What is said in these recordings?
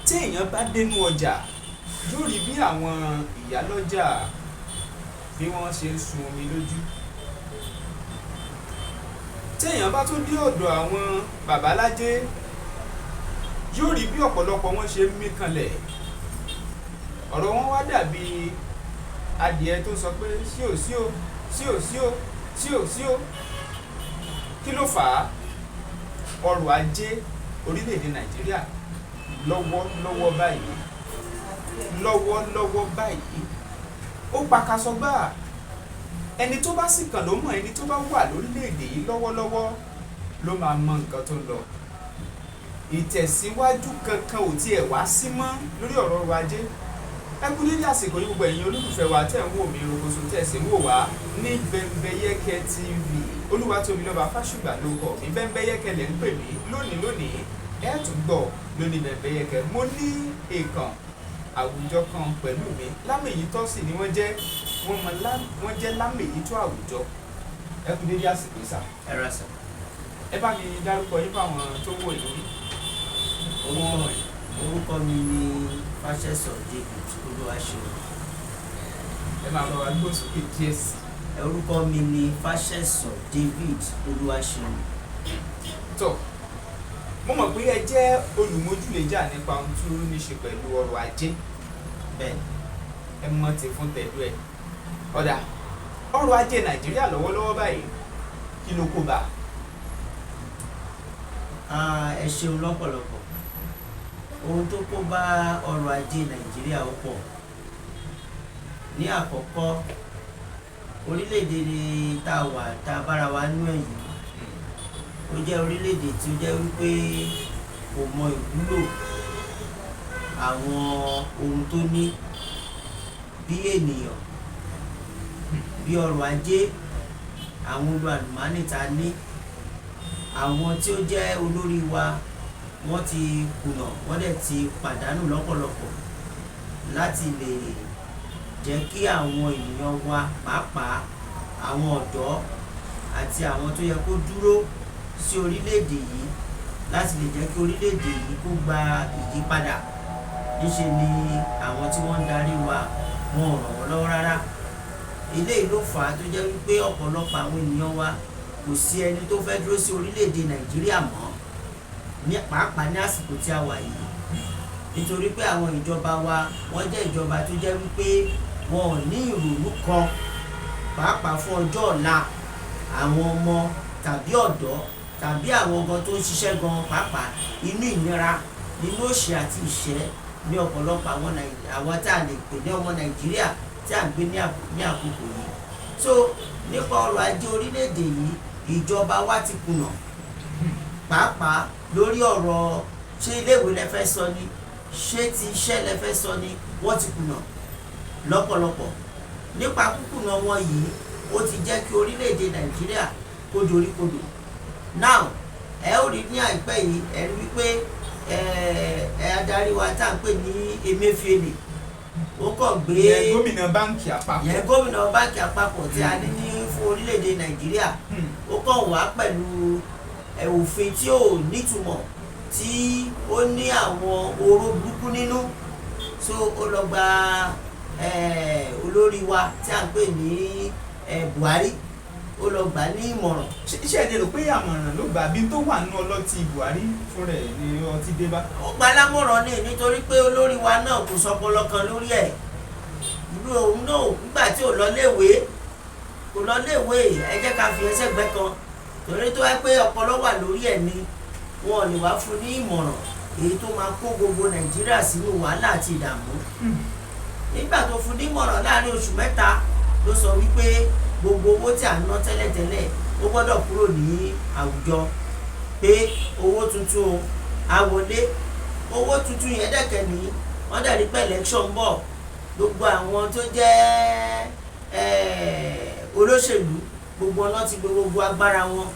tí èèyàn bá dénú ọjà yóò rí bí àwọn ìyálọ́jà bí wọ́n ṣe ń sun omi lójú. Tí èèyàn bá tún dé ọ̀dọ̀ àwọn babalájé yóò rí bí ọ̀pọ̀lọpọ̀ wọn ṣe ń mí kanlẹ̀. Ọ̀rọ̀ wọn wá dàbí adìẹ tó sọ pé sí ò sí o sí ò sí o sí ò sí o. Kí ló fà á? Ọrọ̀ ajé orílẹ̀-èdè Nàìjíríà lọ́wọ́lọ́wọ́ báyìí ó pakasọ gbáà. Ẹni tó bá sì kàn ló mọ̀, ẹni tó bá wà lórílẹ̀-èdè yìí lọ́wọ́lọ́wọ́ ló máa mọ nǹkan tó ń lọ. Ìtẹ̀síwájú kankan ò tiẹ̀ wá sí mọ́ lórí ọ̀rọ̀ ọrọ̀ ajé. Ẹ kú nílé àsìkò yìí gbogbo ẹ̀yin olólùfẹ́ wa tẹ̀ ń wò mí rokoṣo tẹ̀ sí ń wò wá ní Bembeyeke TV. Olúwatóbilọ́ba Fásùgbà ló kọ̀ mí. Bembeyeke lẹ̀ ń pè mí lónìí ẹ tún gbọ́ lóní Bembeyeke. Mo ní èèkàn àwùjọ kan pẹ̀lú mi. Lámèyítọ́ sì ni wọ́n jẹ́ lámèyítọ́ àwùjọ. Ẹ kú nílé àsìkò ìsà. Ẹ rà sà. Ẹ bá mi dárúkọ yín fáwọn tó wò yín. Orúkọ mi ni Faseso David Olúwaṣeun. Ẹ máa bá wa gbó sókè díẹ̀ sí. Orúkọ mi ni Faseso David Olúwaṣeun. Tó mo mọ̀ pé ẹ jẹ́ olùmójúlẹ̀jà nípa ohun tó ní ṣe pẹ̀lú ọrọ̀ ajé. Bẹ́ẹ̀ ẹ mọ̀ tí fún tẹ̀lú ẹ̀. Ọ̀dà ọrọ̀ ajé Nàìjíríà lọ́wọ́lọ́wọ́ báyìí kí ló kó bá? ẹ ṣeun lọ́pọ̀lọpọ̀. Ohun tó kó bá ọrọ̀ ajé Nàìjíríà ó pọ̀. Ní àkọ́kọ́, orílẹ̀-èdè tá a bára wa nú ẹ̀yìn ó jẹ́ orílẹ̀-èdè tí ó jẹ́ wípé kò mọ ìwúlò àwọn ohun tó ní bí ènìyàn, bí ọrọ̀ ajé, àwọn ohun àlùmọ́ọ́nì tá a ní. Àwọn tí ó jẹ́ olórí wa wọ́n ti kùnà, wọ́n dẹ̀ ti pàdánù lọ́pọ̀lọpọ̀ láti lè jẹ́ kí àwọn ènìyàn wa pàápàá àwọn ọ̀dọ́ àti àwọn tó yẹ kó dúró sí orílẹ̀-èdè yìí láti lè jẹ́ kí orílẹ̀-èdè yìí kó gba ìyípadà. Níṣe ni àwọn tí wọ́n ń darí wa wọn ò ràn wọ́n lọ́wọ́ rárá. Eléyìí ló fà á tó jẹ́ wípé ọ̀pọ̀lọpọ̀ àwọn ènìyàn wa kò sí ẹni tó fẹ́ dúró sí orílẹ̀-èdè Nàìjíríà mọ́ pàápàá ní àsìkò tí a wà yìí. Nítorí pé àwọn ìjọba wa wọ́n jẹ́ ìjọba tó jẹ́ wípé wọn ò ní ìrònú kan pàápàá fún ọjọ́ ọ̀la àwọn ọmọ tàbí ọ̀dọ́ tàbí àwọn gan tó ń ṣiṣẹ́ gan pàápàá inú ìnira nínú òṣì àti ìṣẹ́ ní ọ̀pọ̀lọpọ̀ àwọn tá a lè pè ní ọmọ Nàìjíríà tí à ń gbé ní àkókò yìí. So nípa ọrọ̀ ajé orílẹ̀-èdè yìí ìjọba wa ti kùnà pàápàá lórí ọ̀rọ̀ ṣé iléèwé lẹ fẹ́ sọ ni, ṣé ti iṣẹ́ lẹ fẹ́ sọ ni, wọ́n ti kùnà lọ́pọ̀lọpọ̀. Nípa kúkùnà wọn yìí ó ti jẹ́ kí orílẹ̀-èdè Nàìjíríà kó doríkodò. Now ẹ ó rí ní àìpẹ́ yìí ẹ rí wípé adarí wa tá à ń pè ní Emefiele ó kàn gbé gómìnà báǹkì àpapọ̀ tí a ní fún orílẹ̀-èdè Nàìjíríà ó kàn wá pẹ̀lú òfin tí ò nítumọ̀ tí ó ní àwọn oró burúkú nínú. So ó lọ gba olórí wa tí a ń pè ní Buhari ó lọ gbà ní ìmọ̀ràn. Iṣẹ́ ìdè rò pé àmọ̀ràn ló gbà bí tó wà nínú ọlọ́tí Buhari fún rẹ̀ ní ọtí dé bá. Ó gba lámọ̀ràn ní nítorí pé olórí wa náà kò sọpọlọ kan lórí ẹ̀. Irú òun náà nígbà tí ò lọ léèwé ẹ jẹ́ ká fi ẹsẹ̀ gbẹ́ kan torí tó wá pé ọpọlọ wà lórí ẹ̀ ni wọn ò lè wá fún ní ìmọ̀ràn èyí tó máa kó gbogbo Nàìjíríà sínú wàhálà àti ìdààmú. Nígbà tó fún ní ìmọ̀ràn láàrin oṣù mẹ́ta ló sọ wípé gbogbo owó tí à ń ná tẹ́lẹ̀tẹ́lẹ̀ ó gbọ́dọ̀ kúrò ní àwùjọ, pé owó tuntun á wọlé. Owó tuntun yẹn dẹ̀kẹ̀ ní wọ́n dẹ̀ rí pé election ń bọ̀, gbogbo àwọn tó jẹ́ olóṣèlú gbogbo ọ̀nà ti gbogbo agbára wọn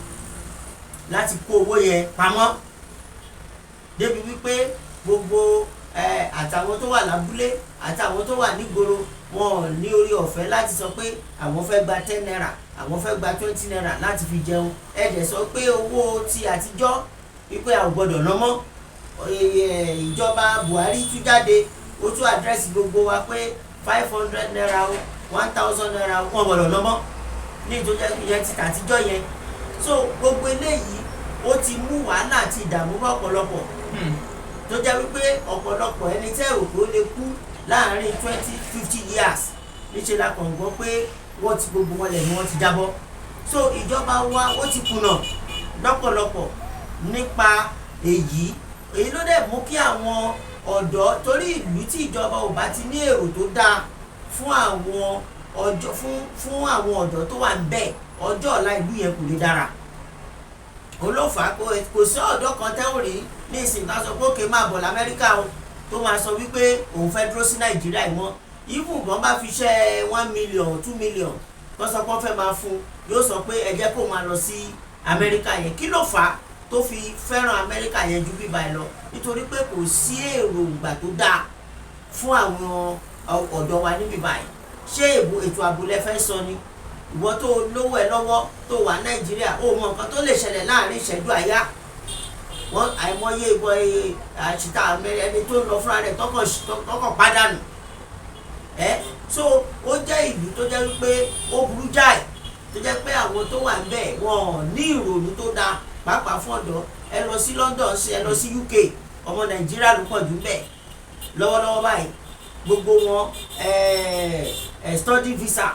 láti kó owó yẹn pamọ́ débi wípé gbogbo àtàwọn tó wà lábúlé àtàwọn tó wà nígboro wọn ò ní orí ọ̀fẹ́ láti sọ pé àwọn fẹ́ gba 10 naira àwọn fẹ́ gba 20 naira láti fi jẹun. Ẹ dẹ̀ sọ pé owó ti àtijọ́ wípé a ò gbọ́dọ̀ ná mọ́, ìjọba Buhari tún jáde ó tún àdírẹ́sì gbogbo wa pé 500 naira o 1000 naira o wọn gbọ́dọ̀ lọ́mọ́ ní ìtọ́jà ìyẹn ti tàtijọ́ yẹn so gbogbo eléyìí ó ti mú wàhálà àti ìdààmú bá ọ̀pọ̀lọpọ̀ tó jẹ́ wípé ọ̀pọ̀lọpọ̀ ẹni tẹ́ ò tó lè kú láàárín 20-50 years níṣẹ́ la kàn gbọ́ pé wọ́n ti gbogbo wọn lẹ̀ ni wọ́n ti jábọ́ so ìjọba wa ó ti kùnà lọ́pọ̀lọpọ̀ nípa èyí ló dẹ̀ mú kí àwọn ọ̀dọ́ torí ìlú tí ìjọba ò bá ti ní èrò tó dáa fún àwọn ọ̀dọ́ tó wà ń bẹ̀ ọjọ́ ọ̀la ìlú yẹn kò lè dára olófà kò sí ọ̀dọ́ kan tẹ́wọ̀n rí ní ìsìn ká sọ pé òkè máa bọ̀ lamẹ́ríkà o tó máa sọ wípé òun fẹ́ dúró sí nàìjíríà ìmọ̀ even gan bá fi ṣẹ́ 1 million 2 million kó sọ pé wọ́n fẹ́ máa fún yóò sọ pé ẹ jẹ́ kó máa lọ sí amẹ́ríkà yẹn kí ló fà á tó fi fẹ́ràn amẹ́ríkà yẹn ju bíbá ẹ lọ nítorí pé kò sí èròǹgbà tó dáa fún àwọn ọ̀dọ́ wa ní bíbá yìí ṣé ètò ààbò lẹ fẹ́ sọ ni ìwọ tó lówó ẹ lọ́wọ́ tó wà nàìjíríà ó mọ nǹkan tó lè ṣẹlẹ̀ láàrin ìṣẹ́jú àyá wọn àìmọye ìbọ àṣìta ẹni tó ń lọ fúnra rẹ̀ tọkàn pàdánù so ó jẹ́ ìlú tó jẹ́ wípé ó burú jáì tó jẹ́ pé àwọn tó wà níbẹ̀ wọn ní ìrònú tó dáa pàápàá fún ọ̀dọ́ ẹ lọ sí London ẹ lọ sí UK ọmọ nàìjíríà ló pọ̀ jù bẹ́ẹ̀ lọ́wọ́lọ́wọ́ báyìí gbogbo wọn study visa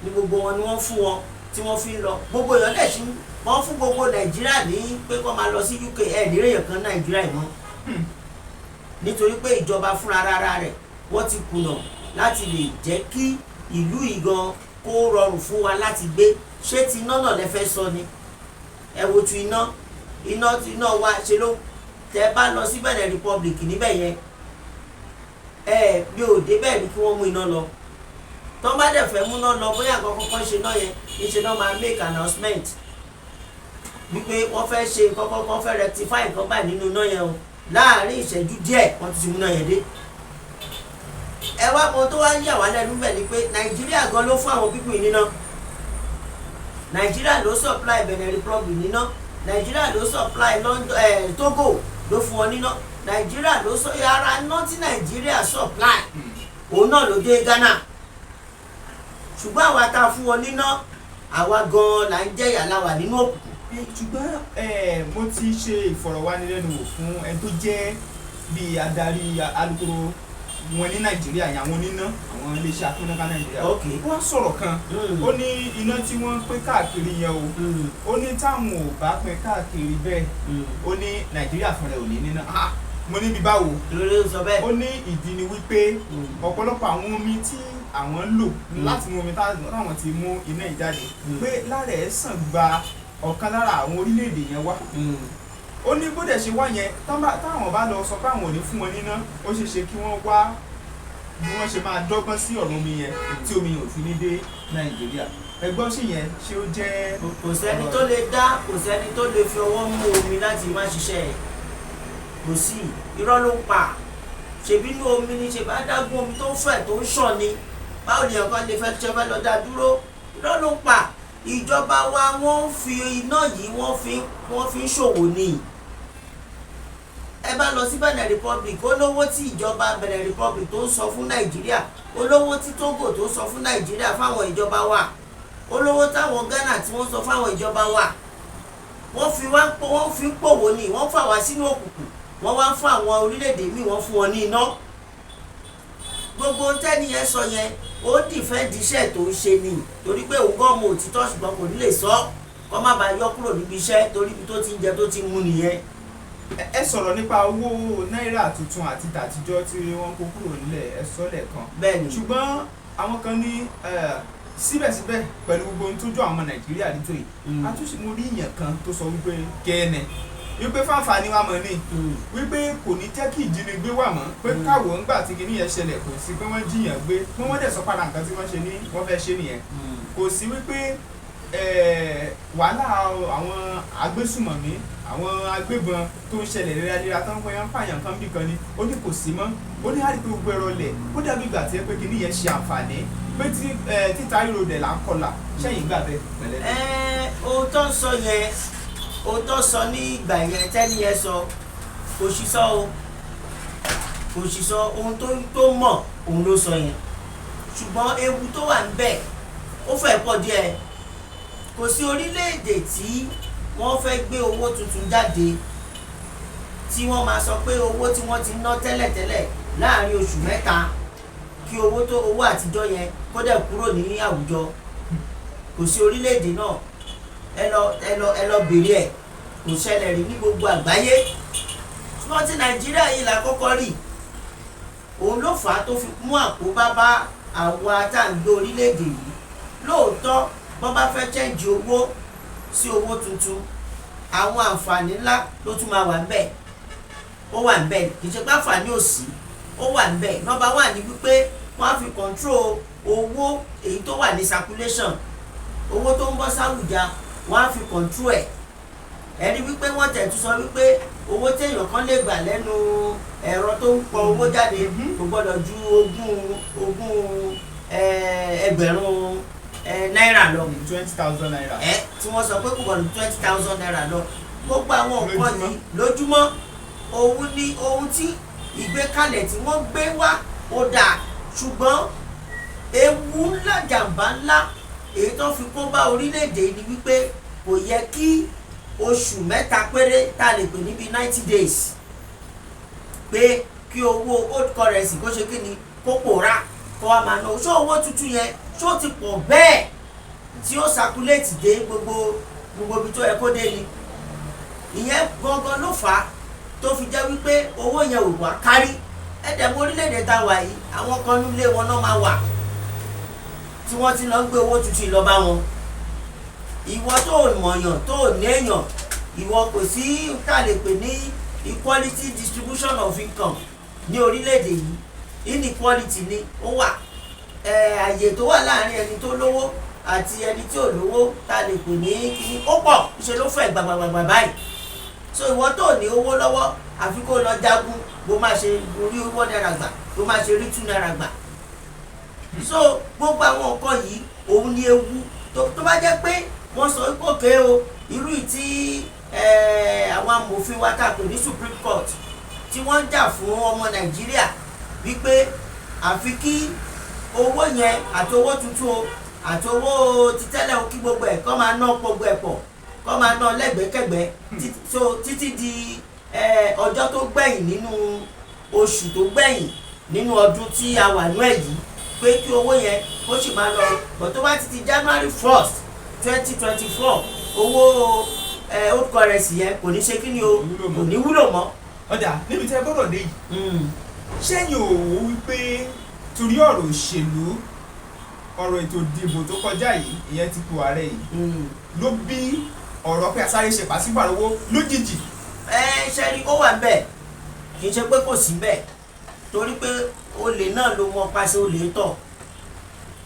ni gbogbo wọn ni wọ́n fún wọn tí wọ́n fi ń lọ gbogbo èèyàn dẹ̀ sí wọ́n fún gbogbo nàìjíríà ní pé kó máa lọ sí UK nírèyàn kan nàìjíríà ìmọ̀ nítorí pé ìjọba fúnra rárá rẹ̀ wọ́n ti kùnà láti lè jẹ́ kí ìlú ìgan kó rọrùn fún wa láti gbé ṣé ti iná náà lẹ fẹ́ sọ ni ẹ wo tu iná wa ṣe ló tẹ bá lọ sí Benin Republic níbẹ̀ yẹn bí ò débẹ̀ ni kí wọ́n mú iná lọ tó bá dẹ̀ fẹ́ múná lọ bóyá nǹkan kọ́kọ́ ṣe náà yẹn níṣẹ́ náà máa make announcement wípé wọ́n fẹ́ ṣe nǹkan kọ́kọ́ fẹ́ rectify nǹkan báyìí nínú iná yẹn o láàárín ìṣẹ́jú díẹ̀ wọ́n ti múná yẹn dé. ẹ wá mọ tó wá ń yà wá lẹ́nu bẹ̀ ni pé nàìjíríà gan ló fún àwọn pípín níná nàìjíríà ló supply Benin Republic níná nàìjíríà ló supply Togo ló fún wọn níná nàìjíríà ló sọ yàrá iná tí nàìjíríà supply òun náà ló dé Ghana ṣùgbọ́n àwa tá a fún wọn níná àwa gan-an là ń jẹ́yà láwà nínú òkùnkùn. ṣùgbọ́n mo ti ṣe ìfọ̀rọ̀wánilẹ́nuwò fún ẹni tó jẹ́ bíi adarí alukoro wọn ní nàìjíríà yẹn àwọn oníná àwọn iléeṣẹ́ akínáká nàìjíríà wọ́n sọ̀rọ̀ kan ó ní iná tí wọ́n pín káàkiri yẹn ó ní táwọn ò bá pín káàkiri bẹ́ẹ̀ ó ní nàìjíríà fúnra ò ní níná mo níbi báwo ó ní ìdí ni wípé ọ̀pọ̀lọpọ̀ àwọn omi tí àwọn ń lò láti mú omi táwọn ti mú iná ìjáde pé lára ẹ̀ sàn gba ọ̀kan lára àwọn orílẹ̀-èdè yẹn wá ó ní bó dẹ̀ ṣe wá yẹn táwọn bá lọ sọ pé àwọn ò ní fún wọn níná ó ṣeé ṣe kí wọ́n wá bí wọ́n ṣe máa dọ́gbọ́n sí ọ̀rọ̀ omi yẹn tí omi yẹn ò fi ní dé nàìjíríà ẹgbọ́n sì yẹn ṣé ó jẹ́. kò sẹ́ni tó lè kò sẹ́ni tó lè fi ọwọ́ mú omi láti má ṣiṣẹ́ ẹ̀ kò sí irọ́ ló ń pa ṣèbí inú omi ni ṣe bá dágún omi tó fẹ̀ tó ń ṣàn ni báwo ni ọ̀kan lè fẹ́ ṣe fẹ́ lọ dá dúró irọ́ ló ń pa ìjọba wa wọ́n fi iná yìí wọ́n fi ń ṣòwò ni ẹ bá lọ sí Benin Republic olówó tí ìjọba Benin Republic tó ń sọ fún nàìjíríà olówó tí Togo tó ń sọ fún nàìjíríà fáwọn ìjọba wa olówó táwọn Ghana tí wọ́n sọ fáwọn ìjọba wa wọ́n fi ń pòwò ni wọ́n fà wá sínú òkùnkùn wọ́n wá fún àwọn orílẹ̀-èdè míì wọ́n fún wọn ní iná gbogbo tẹ́ni yẹn sọ yẹn ó dìfẹ́ǹdì iṣẹ́ tó ń ṣe ni torí pé òun gan mọ òtítọ́ ṣùgbọ́n kò ní lè sọ kó má bàa yọ kúrò níbi iṣẹ́ torí ibi tó ti ń jẹ tó ti ń mú nìyẹn. ẹ sọ̀rọ̀ nípa owó náírà tuntun àti tàtijọ́ tí wọ́n kó kúrò nílẹ̀ ẹ sọ lẹ́ẹ̀kan bẹ́ẹ̀ni ṣùgbọ́n àwọn kan ní síbẹ̀síbẹ̀ pẹ̀lú gbogbo ohun tó jọ àwọn ọmọ nàìjíríà nítò yìí àtúnṣe mo rí ìyẹn kan tó sọ wípé kẹ́ẹ̀nẹ̀ wípé fáǹfààní wa mọ̀ ní wípé kò ní jẹ́ kí ìjínigbé wà mọ́ pé káwọ̀ ńgbà tí kìíní yẹn ṣẹlẹ̀ kò sí pé wọ́n jiyàn gbé wọ́n dẹ̀ sọ padà nǹkan tí wọ́n ṣe ní wọ́n fẹ́ ṣe nìyẹn kò sí wípé wàhálà àwọn agbésùmọ̀mí àwọn agbébọn tó ń ṣẹlẹ̀ léraléra tó ń pẹ́ yẹn pààyàn kan bí kan ni ó ní kò sí mọ́ ó ní àrí pé gbogbo ẹ̀rọ lẹ̀ ó dàbí ìgbà tí ẹ pé kìíní yẹn ṣe àǹfààní pé títa ríro dẹ̀ là ń kọlà ṣẹ́yìn gbà bẹ́ẹ̀ pẹ̀lẹ́. ohun tó ń sọ yẹn ohun tó sọ ní ìgbà yẹn tẹ́ni yẹn sọ kò sí sọ o kò sì sọ ohun tó mọ̀ òun ló sọ yẹn ṣùgbọ́n ewu tó wà ń bẹ̀ ó fẹ́ pọ̀ díẹ̀ kò sí orílẹ̀-èdè tí wọ́n fẹ́ gbé owó tuntun jáde tí wọ́n máa sọ pé owó tí wọ́n ti ná tẹ́lẹ̀tẹ́lẹ̀ láàrin oṣù mẹ́ta kí owó àtijọ́ yẹn kó dẹ̀ kúrò ní àwùjọ kò sí orílẹ̀-èdè náà ẹ lọ bèrè ẹ̀ kò ṣẹlẹ̀ rí ní gbogbo àgbáyé ṣùgbọ́n ti Nàìjíríà yìí la kọ́kọ́ rí òun ló fà á tó fi mú àkóbá bá àwọn atáǹgbé orílẹ̀-èdè yìí lóòótọ́ bọ́n bá fẹ́ chẹ́ǹjì owó sí owó tuntun àwọn àǹfààní ńlá ló tún máa wà ńbẹ̀ ó wà ńbẹ̀ kì í ṣe pé àǹfààní ò sí ó wà ńbẹ̀ nọ́mbà wà ní wípé wọ́n á fi control owó èyí tó wà ní circulation owó tó ń bọ́ sáwùjá wọ́n á fi control ẹ̀ ẹ̀rí wípé wọ́n tẹ̀tù sọ wípé owó téèyàn kan lè gbà lẹ́nu ẹ̀rọ tó ń pọ owó jáde kò gbọ́dọ̀ ju ogún ẹgbẹ̀rún náírà lọ. 20,000 naira. Tí wọ́n sọ pé kò gbọ́dọ̀ 20,000 naira lọ. Gbogbo àwọn nǹkan yìí lójúmọ́ òun ni ohun tí ìgbékalẹ̀ tí wọ́n gbé wá ó dáa ṣùgbọ́n ewu ńlá jàǹbá ńlá èyí tó fi kó bá orílẹ̀-èdè ni wípé kò yẹ kí oṣù mẹ́ta péré tá a lè pè níbi 90 days pé kí owó old currency kó ṣe kí ni kó pòórá kó wá máa ná ṣó owó tuntun yẹn ṣó ti pọ̀ bẹ́ẹ̀ tí ó circulate dé gbogbo ibi tó yẹ kó dé ni ìyẹn gangan ló fà á tó fi jẹ́ wípé owó yẹn ò wá kárí ẹ̀dẹ̀mú orílẹ̀-èdè tá a wà yìí àwọn kan nílé wọn náà máa wà tí wọ́n ti lọ gbé owó tuntun lọ bá wọn ìwọ tó mọ̀yàn tó néèyàn ìwọ kò sí ká lè pè ní equality distribution of income ní orílẹ̀-èdè yìí inequality ni ó wà àyè tó wà láàrin ẹni tó lówó àti ẹni tí ò lówó tá lè pè ní kíní ó pọ̀ ṣe ló fẹ́ gbàgbàgbà báyìí so ìwọ tó ní owó lọ́wọ́ àfi kó lọ jagun bó máa ṣe rí owó náírà gbà bó máa ṣe rí 2 náírà gbà so gbogbo àwọn nǹkan yìí òun ni ewu tó bá jẹ́ pé wọ́n sọ pé òkè o irú tí àwọn amòfin wa tà pé ní Supreme Court tí wọ́n ń jà fún ọmọ Nàìjíríà wípé àfi kí owó yẹn àti owó tuntun o àti owó títẹ́lẹ̀ o kí gbogbo ẹ̀ kọ́ máa ná gbogbo ẹ̀ pọ̀ kọ́ máa ná lẹ́gbẹ̀kẹ́gbẹ́ títí di ọjọ́ tó gbẹ̀yìn nínú oṣù tó gbẹ̀yìn nínú ọdún tí a wà ní èyí pé kí owó yẹn ó sì máa lọ bọ̀ tó bá ti di January 1st 2024 owó old currency yẹn kò ní ṣe kí ni o kò ní wúlò mọ́. ọ̀dà níbi tí ẹ gbọ́dọ̀ dé yìí ṣẹ́yìn òwò wípé torí ọ̀rọ̀ òṣèlú ọ̀rọ̀ ètò ìdìbò tó kọjá yìí ìyẹn ti po ààrẹ yìí ló bí ọ̀rọ̀ pé àsáré ṣe pàṣípàrọ̀ owó lójijì. ṣe rí ó wà bẹ́ẹ̀ kì í ṣe pé kò sí bẹ́ẹ̀ torí pé olè náà ló mọ pàṣẹ olè tọ̀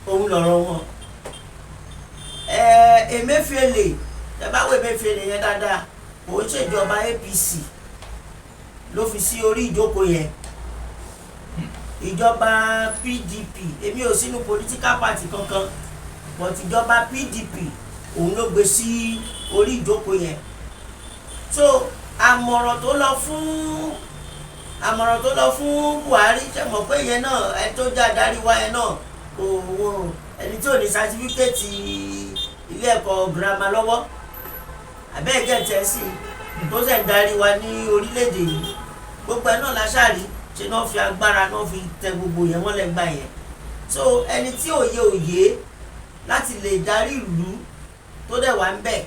òun lọ̀rọ̀ wọn. Emefiele ẹ bá wo Emefiele yẹn dáadáa òun ṣèjọba APC ló fi sí orí ìjókòó yẹn ìjọba PDP èmi ò sínú political party kankan but ìjọba PDP òun ló gbé sí orí ìjókòó yẹn so àmọ̀ràn tó lọ fún Buhari ṣe mọ̀ pé yẹn náà ẹ tó já darí wa yẹn náà ẹni tí ò ní sátífíkẹ́ẹ̀tì ilé ẹ̀kọ́ girama lọ́wọ́ abẹ́ẹ̀gẹ́ tẹ̀ sí tó ṣẹ̀ ń darí wa ní orílẹ̀-èdè yìí gbogbo ẹ̀ náà láṣàrí ṣe náà fi agbára náà fi tẹ gbogbo yẹn wọ́n lẹ́gbà yẹn so ẹni tí òye láti lè darí ìlú tó dẹ̀ wá ń bẹ̀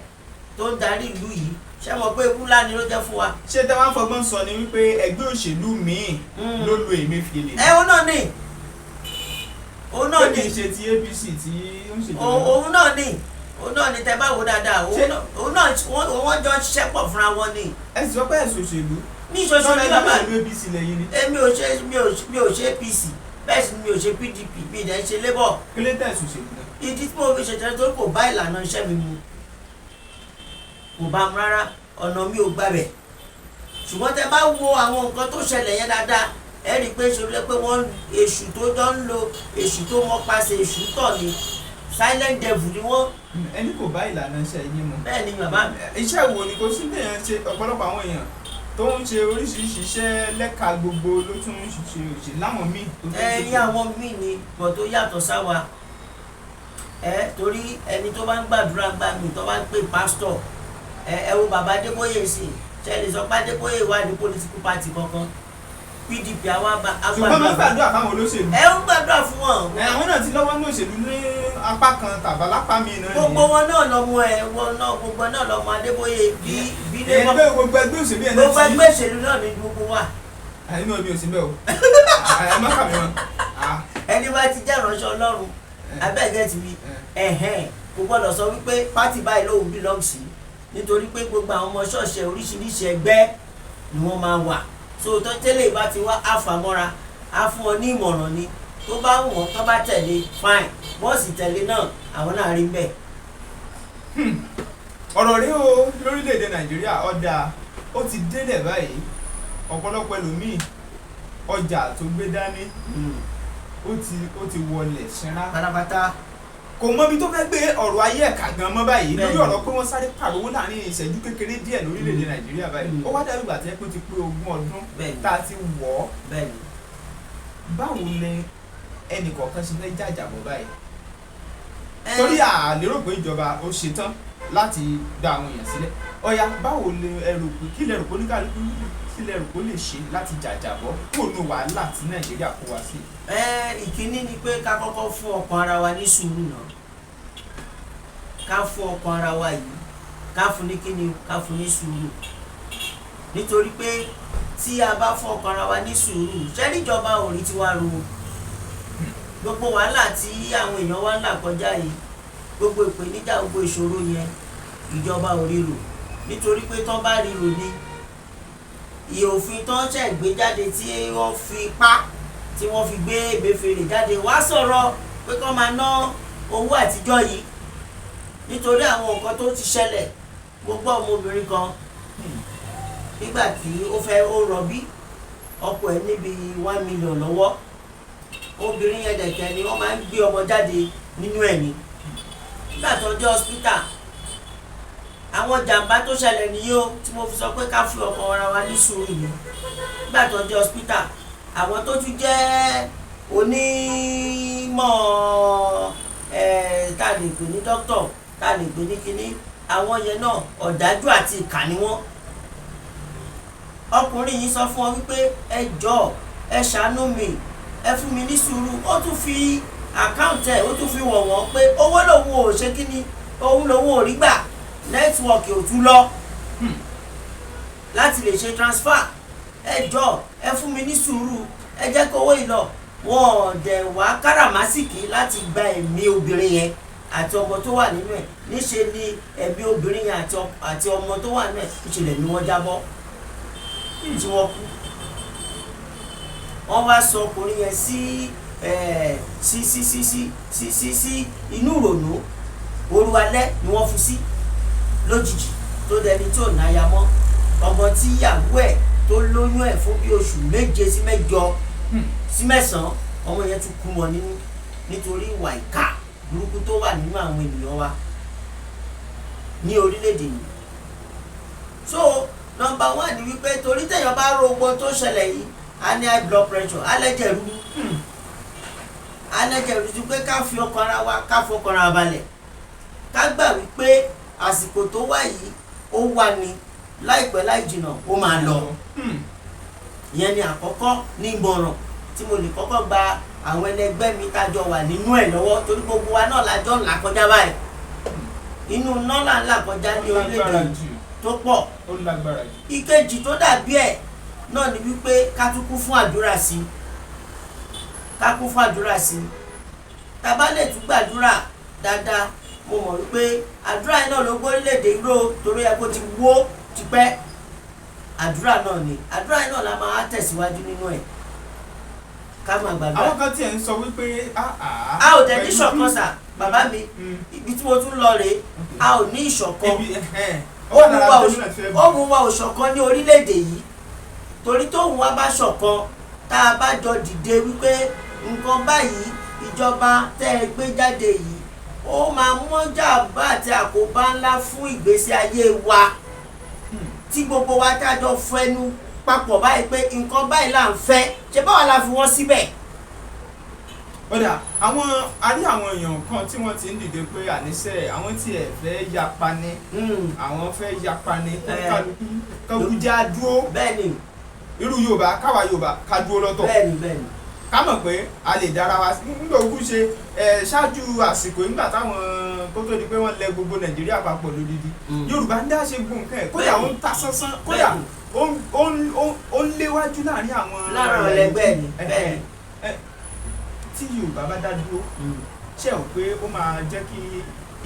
tó ń darí ìlú yìí ṣé mọ̀ pé ewu ńlá ni ló jẹ́ fún wa. ṣé tẹ́ wá ń fọgbọ́n sọ ni wípé ẹgbẹ́ òṣèlú míì ló lo Emefiele. òun náà ni òun náà ni kì í ṣe ti APC tí ó ń ṣèjọba. òun náà ni tẹ́ bá wò dáadáa òun náà wọ́n jọ ṣiṣẹ́ pọ̀ fúnra wọn ni. ẹ sì sọ pé ẹ̀sùn òṣèlú. ní ìṣòṣèlú bàbá mi ò ṣe APC bẹ́ẹ̀ sì ni mi ò ṣe PDP mi ì dẹ̀ ń ṣe Labour. kílẹ̀ tẹ̀ ẹ̀sùn òṣèlú náà. ìdí tí mo fi ṣètẹ́lẹ̀ tó kò bá ìlànà iṣẹ́ mi mu kò bá mu rárá ọ̀nà mi ò gbàbẹ̀ ṣùgbọ́n tẹ́ bá wo àwọn nǹkan tó ṣẹlẹ̀ yẹn dáadáa ẹ rí i pé ṣe pé wọ́n èṣù tó jọ ń lo èṣù tó mọ́ paṣẹ èṣù tọ̀ ni silent devil ni wọ́n. ẹni kò bá ìlànà iṣẹ́ yín mu. bẹ́ẹ̀ ni bàbá mi. iṣẹ́ wo ni kò sí bẹ́ẹ̀ ṣe ọ̀pọ̀lọpọ̀ àwọn èèyàn tó ń ṣe oríṣiríṣi iṣẹ́ lẹ́ka gbogbo ló tún ń ṣe òṣèlú láwọn míì tó tún ṣe. ẹ̀yin àwọn míì ni bọ̀ tó yàtọ̀ sáwa torí ẹni tó bá ń gbàdúrà gbà mí tó bá ń pè pásítọ̀ ẹ wo bàbá Adébóyè sí ṣẹlẹ̀ sọ pé Adébóyè wà ní political party kankan PDP àwọn agbàdúrà. ṣùgbọ́n wọ́n gbàdúrà fáwọn olóṣèlú. ẹ ń gbàdúrà fún wọn. àwọn náà ti lọ́wọ́ ní òṣèlú ní apá kan tàbá lápá mi náà. gbogbo wọn náà lọmọ gbogbo náà lọmọ Adébóyè bí lè mọ. gbogbo ẹgbẹ́ òṣèlú yẹn náà ti. gbogbo ẹgbẹ́ òṣèlú náà ni gbogbo wa. inú mi ò sí bẹ́ẹ̀ o ẹ má kà mí wọn. ẹni bá ti jẹ́ ìránṣẹ́ Ọlọ́run abẹ́ẹ̀gẹ́ ti wí kò gbọ́dọ̀ sọ wípé pátì báyìí lóun belong sí nítorí pé gbogbo àwọn ọmọ ṣọ́ọ̀ṣì oríṣiríṣi ẹgbẹ́ ni wọ́n máa wà so tó tẹ́lẹ̀ bá ti wá àfàmọ́ra á fún ọ ní ìmọ̀ràn ni tó bá wù wọ́n tó bá tẹ̀lé fine wọ́n sì tẹ̀lé náà àwọn náà rí bẹ́ẹ̀. ọ̀rọ̀ rí o lórílẹ̀‐èdè Nàìjíríà ọ̀dà ó ti délẹ̀ báyìí ọ̀pọ̀lọpọ̀ ẹlòmíì ọjà tó gbé dání ó ti wọlẹ̀ ṣẹ́ra pátápátá kò mọ ibi tó fẹ́ gbé ọ̀rọ̀ ayé ẹ̀ka gan mọ́ báyìí lórí ọ̀rọ̀ pé wọ́n sáré pàrọwó láàrin ìṣẹ́jú kékeré díẹ̀ lórílẹ̀‐èdè Nàìjíríà báyìí ó wá dàbí ìgbà tí ẹ pé ó ti pé 20 ọdún tá a ti wọ̀ ọ́ báwo ni ẹnì kọ̀ọ̀kan ṣe fẹ́ jàjàbọ̀ báyìí torí àlérò pé ìjọba ó ṣetán láti dá àwọn èèyàn sílẹ̀ ọ̀yà báwo ni ẹrù pé kí lẹ́rù pé oníkàlùkù kí lẹ́rù pé ó lè ṣe láti jàjàbọ̀ kó nu wàhálà tí Nàìjíríà kó wá sí. ìkíní ni pé ká kọ́kọ́ fún ọkàn ara wa ní sùúrù náà ká fún ọkàn ara wa yìí ká fún ní kíni ká fún ní sùúrù nítorí pé tí a bá fún ọkàn ara wa ní sùúrù ṣẹ́rí ìjọba ò rí tiwa ro gbogbo wàhálà tí àwọn èèyàn wa ń là kọjá yìí gbogbo ìpèníjà gbogbo ìṣòro yẹn ìjọba ò rí rò nítorí pé tán bá rí rò ní ìyè òfin tán ṣẹ̀ gbé jáde tí wọ́n fi tí wọ́n fi gbé Emefiele jáde wá sọ̀rọ̀ pé kán máa ná owó àtijọ́ yìí nítorí àwọn nǹkan tó ti ṣẹlẹ̀ gbogbo ọmọbìnrin kan nígbà tí ó rọbí ọkọ ẹ̀ níbi 1 million lọ́wọ́ obìnrin yẹn dẹ̀kẹ́ ni wọ́n máa ń gbé ọmọ jáde nínú ẹ̀ ni nígbà tó dé hospital àwọn jàǹbá tó ṣẹlẹ̀ nìyí o tí mo fi sọ pé ká fi ọkàn ara wa ní sùúrù yìí nígbà tó dé hospital àwọn tó tún jẹ́ onímọ̀ tá a lè pè ní dókítọ̀ tá a lè pè ní kíní àwọn yẹn náà ọ̀dájú àti ìkà ni wọ́n ọkùnrin yìí sọ fún ọ wípé ẹ jọ̀ọ́ ẹ ṣàánú mi ẹ fún mi ní sùúrù ó tún fi àkáǹtì ẹ̀ ó tún fi wọ̀n wọ́n pé owó lòun ò ṣe kíní òun lòun ò rí gbà nẹ́tíwọ̀kì ò tún lọ láti lè ṣe transfer ẹ jọ̀ọ́ ẹ fún mi ní sùúrù ẹ jẹ́ kó owó ìlọ wọn dẹ̀ wá káràmásìkì láti gba ẹ̀mí obìnrin yẹn àti ọmọ tó wà nínú ẹ̀ níṣe ni ẹ̀mí obìnrin yẹn àti ọmọ tó wà nínú ẹ̀ ìṣẹ̀lẹ̀ ni wọ́n jábọ́ tí wọ́n kú wọ́n wá sọ ọkùnrin yẹn sí inú ìrònú òru alẹ́ ni wọ́n fi sí lójijì tó dẹni tí ò náya mọ́ ọmọ tí ìyàwó ẹ̀ tó lóyún ẹ̀ fún bí oṣù 7 sí 8 sí 9 ọmọ yẹn tún kú wọn nínú nítorí ìwà ìkà burúkú tó wà nínú àwọn ènìyàn wa ní orílẹ̀-èdè yìí. So number 1 ni wípé torí téèyàn bá ro ogbó tó ṣẹlẹ̀ yìí a ní high blood pressure alẹ́jẹ̀rú ju pé ká fi ọkàn ara wa ká fọkàn ara balẹ̀ ká gbà wípé àsìkò tó wà yìí ó wà ní láìpẹ́ láì jìnnà ó máa lọ ìyẹn ni àkọ́kọ́ ní ìmọ̀ràn tí mo lè kọ́kọ́ gba àwọn ẹlẹgbẹ́ mi tájọ wà nínú ẹ̀ lọ́wọ́ torí gbogbo wa náà lájọ́ ńlá kọjá báyìí inú nọ́là ńlá kọjá ní orílẹ̀-èdè tó pọ̀ ìkejì tó dàbí ẹ̀ náà ni wípé ká tún kún fún àdúrà sí tá bá lè tún gbàdúrà dáadáa mo mọ̀ wípé àdúrà yìí náà ló gbórílẹ̀-èdè ró torí ẹ kó ti wó tipẹ́ àdúrà náà ni àdúrà yìí náà la máa tẹ̀síwájú nínú ẹ̀ ká máa gbàdúrà. àwọn kan tiẹ̀ ń sọ wípé a ò dẹ̀ ní ìṣọ̀kan sà bàbá mi ibi tí mo tún lọ rèé a ò ní ìṣọ̀kan ó mú wa òṣọ̀kan ní orílẹ̀-èdè yìí torí tóun wá bá ṣọ̀kan tá a bá jọ dìde wípé nǹkan báyìí ìjọba tẹ́ ẹ gbé jáde yìí ó máa mú jàmbá àti àkóbá ńlá fún ìgbésí ayé wa tí gbogbo wa tájọ fẹnu papọ̀ báyìí pé nǹkan báyìí là ń fẹ́ ṣe báwa la fi wọ́n síbẹ̀. ọ̀dà àwọn a rí àwọn èèyàn kan tí wọ́n ti ń dìde pé àníṣe àwọn tí ẹ̀ fẹ́ yapa ni àwọn fẹ́ yapa ni kálukú jẹ́ àdúró. bẹ́ẹ̀ni. irú Yorùbá káwa Yorùbá ká dúró lọ́tọ̀. bẹ́ẹ̀ni. ká mọ̀ pé a lè dára wa nígbà ogún ṣe ṣáájú àsìkò nígbà táwọn kó tó di pé wọ́n lẹ gbogbo Nàìjíríà papọ̀ lódìdí Yorùbá ń dá ṣe gbòǹkẹ́ ẹ̀ kódà ó ń ta sánsán kódà ó ń léwájú láàrin àwọn ẹlẹgbẹ́ ni. tí Yorùbá bá dá dúró ṣe ò pé ó máa jẹ́ kí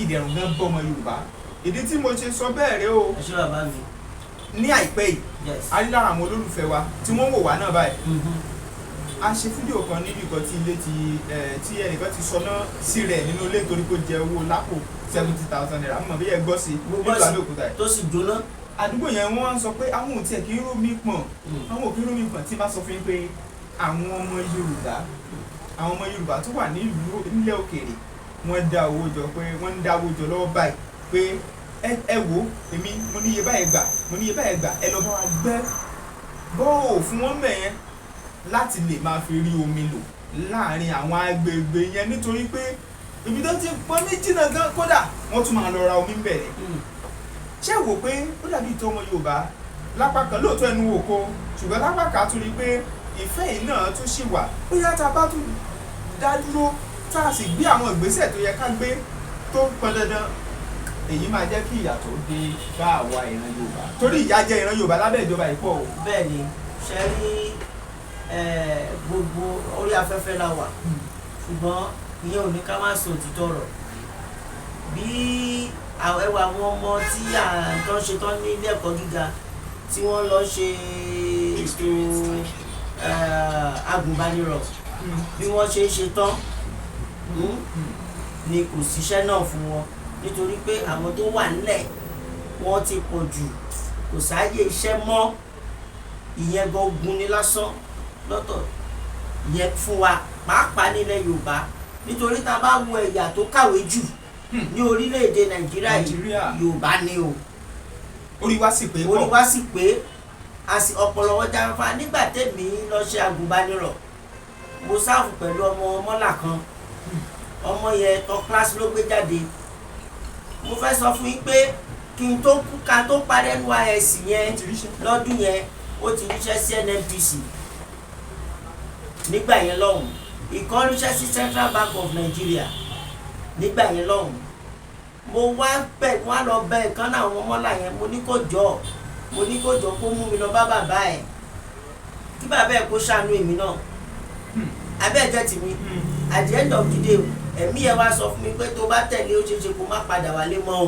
ìdẹ̀rùn gan bọ́ ọmọ Yorùbá ìdí tí mo ṣe sọ bẹ́ẹ̀ rẹ o. ẹ ṣe bàbá mi. ní àìpẹ́ yìí a rí lára àwọn olólùfẹ́ wa tí wọ́n wò wá náà báyìí a ṣe fídíò kan níbi kan tí ilé tí ẹnìkan ti sọná sí rẹ̀ nínú ilé torí kó jẹ owó lápò 70,000 naira mọ̀ bí ẹ gbọ́ sí nílùú Abẹ́òkúta yìí tó sì jóná. àdúgbò yẹn wọ́n wá ń sọ pé àwọn ò tiẹ̀ kí ń rómi pọ̀n àwọn ò kí ń rómi pọ̀n tí bá sọ fún yín pé àwọn ọmọ Yorùbá tó wà nílẹ̀ òkèèrè wọ́n dá owó jọ pé wọ́n ń dá owó jọ lọ́wọ́ báyìí pé ẹ wo èmi mo níye báyìí gbà ẹ lọ bá wa gbẹ́ bọ́ọ̀ fún wọn mẹ́yẹn láti lè máa fi rí omi lò láàrin àwọn agbègbè yẹn nítorí pé ibi tó ti pọn ní jìnnà gan kódà wọ́n tún máa lọ ra omi ń bẹ̀rẹ̀ ṣé wò pé ó dàbí ìtọ́ ọmọ Yorùbá lápá kan lóòótọ́ ẹnu wò kó ṣùgbọ́n lápá kan tún rí pé ìfẹ́ yìí náà tún ṣì wà bóyá tá a bá tún dá dúró tá a sì gbé àwọn ìgbésẹ̀ tó yẹ ká gbé tó pọn dandan èyí máa jẹ́ kí ìyàtọ̀ dé bá àwa ìran Yorùbá torí ìyà jẹ ìran Yorùbá lábẹ́ ìjọba ìpọ̀ o. bẹ́ẹ̀ ni ṣe rí gbogbo orí afẹ́fẹ́ la wà ṣùgbọ́n ìyẹn ò ní ká má sọ òtítọ́ rọ̀ bí ẹwà àwọn ọmọ tí tó ń ṣetán ní ilé ẹ̀kọ́ gíga tí wọ́n lọ ṣe ètò agùnbánirọ̀ bí wọ́n ṣe ṣetán ni kò síṣẹ́ náà fún wọn nítorí pé àwọn tó wà nílẹ̀ wọ́n ti pọ̀ jù kò sáàyè iṣẹ́ mọ́ ìyẹn gan ogun ní lásán lọ́tọ̀ yẹ fún wa pàápàá nílẹ̀ Yorùbá nítorí tá a bá wo ẹ̀yà tó kàwé jù ní orílẹ̀-èdè Nàìjíríà Yorùbá ni o. orí wa sì pé ọpọlọ wọn jáfá nígbà tèmi lọ ṣe agùnbánirọ̀ mo sáàfù pẹ̀lú ọmọ mọ́là kan ọmọ yẹn tó kíláàsì ló gbé jáde mo fẹ́ sọ fún yín pé kí n tó kú ká tó parí NYSC yẹn lọ́dún yẹn ó ti ríṣẹ́ sí NNPC nígbà yẹn lọ́hùn ìkan ríṣẹ́ sí Central Bank of Nigeria nígbà yẹn lọ́hùn mo wá lọ bẹ ìkan náà àwọn mọ́là yẹn mo ní kó jọ kó mú mi lọ bá bàbá ẹ̀ kí bàbá ẹ̀ kó ṣàánú èmi náà abẹ́ ẹ̀jẹ̀ tì mí at the end of the day ẹ̀mí ẹ̀ wá sọ fún mi pé tó bá tẹ̀lé ó ṣeéṣe kó má padà wálé mọ́ o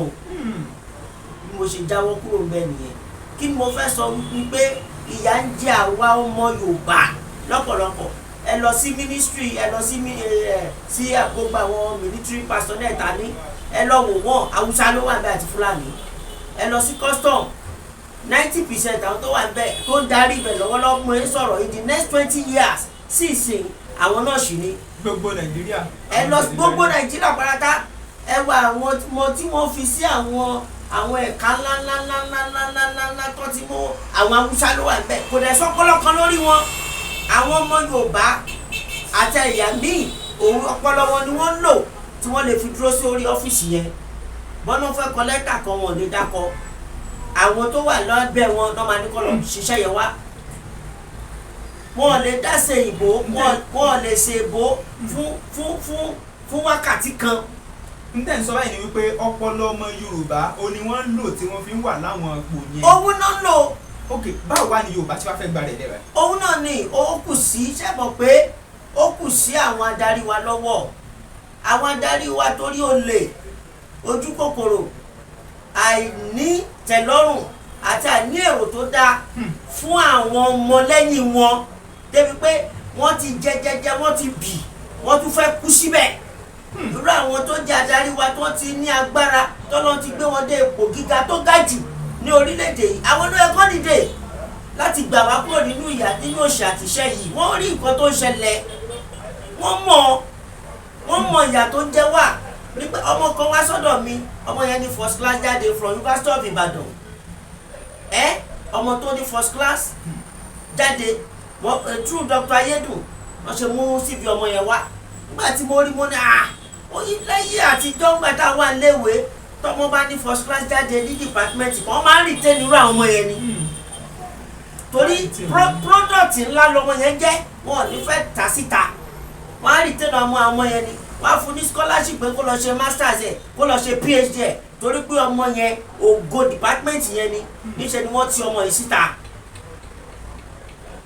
bí mo ṣe jáwọ́ kúrò ńbẹ̀ nìyẹn kí ni mo fẹ́ sọ wípé ìyà ń jẹ àwa ọmọ Yorùbá lọ́pọ̀lọpọ̀ ẹ lọ sí ministry ẹ lọ sí gbogbo àwọn military personnel ta ní ẹ lọ wò wọ́n Haúsá ló wà bẹ́ẹ̀ àti Fúlàní ẹ lọ sí custom 90% àwọn tó wà bẹ́ẹ̀ tó ń darí ibẹ̀ lọ́wọ́lọ́wọ́ mo ń sọ̀rọ̀ in the next 20 years sí ìsìn àwọn náà ṣì ní. gbogbo Nàìjíríà. ẹ lọ gbogbo Nàìjíríà pátá ẹ wá àwọn tí wọ́n fi sí àwọn ẹ̀ka ńláńláńláńláńláńlá tó ti mú àwọn Haúsá ló wà bẹ́ẹ̀ kò dẹ̀ sọ́pọ́lọ́ kan lórí wọn àwọn ọmọ Yorùbá àti ẹ̀yà míì òun ọpọlọ wọn ni wọ́n ń lò tí wọ́n lè fi dúró sí orí ọ́fíìsì yẹn bọ́nà fẹ́ kọ lẹ́tà kan wọn lè dákọ àwọn tó wà lọ́bẹ̀ wọn náà máa ní kọ́ lọ ṣiṣẹ́ yẹn wá wọn lè dáṣe ìbò wọn lè ṣe ìbò fún wákàtí kan. n tẹ́ ń sọ báyìí ni wípé ọpọlọ ọmọ Yorùbá o ni wọ́n ń lò tí wọ́n fi ń wà láwọn ipò yẹn. òun náà ń lò. ok báwo wá ni Yorùbá tí wàá fẹ́ gba rẹ̀ lẹ́wẹ̀. òun náà ni ó kù sí sẹ́mọ̀ pé ó kù sí àwọn adarí wa lọ́wọ́ àwọn adarí wa torí olè ojú kòkòrò àìní tẹ́lọ́rùn àti àìní èrò tó dáa fún àwọn ọmọlẹ́yìn wọn débi pé wọ́n ti jẹjẹjẹ wọ́n ti bì wọ́n tún fẹ́ kú síbẹ̀ irú àwọn tó jẹ́ adarí wa tó ti ní agbára tọ́lọ́ ti gbé wọn dé ipò gíga tó ga jù ní orílẹ̀-èdè yìí àwọn ló yẹ kó dìde láti gbà wá kúrò nínú ìyà nínú òṣì àtìṣẹ́ yìí wọ́n rí nǹkan tó ń ṣẹlẹ̀ wọ́n mọ ìyà tó ń jẹ wá nígbà ọmọ kan wá sọ́dọ̀ mi ọmọ yẹn ní first class jáde from University of Ibadan ọmọ tó ní first class jáde through Dr. Ayédùn wọ́n ṣe mú CV ọmọ yẹn wá nígbà tí mo rí mo ní oyin lẹ́yìn àtijọ́ ńgbà tá a wà léwe tọmọ bá ní first class jáde ní department kan wọ́n máa ń retain irú àwọn ọmọ yẹn ni torí product ńlá lọmọ yẹn jẹ́ wọn ò ní fẹ́ tà síta wọ́n á retain ọmọ yẹn ni wọ́n á fún ní scholarship pé kó lọ ṣe masters ẹ̀ kó lọ ṣe PhD ẹ̀ torí pé ọmọ yẹn ògo department yẹn ni níṣẹ́ ni wọ́n ti ọmọ yìí síta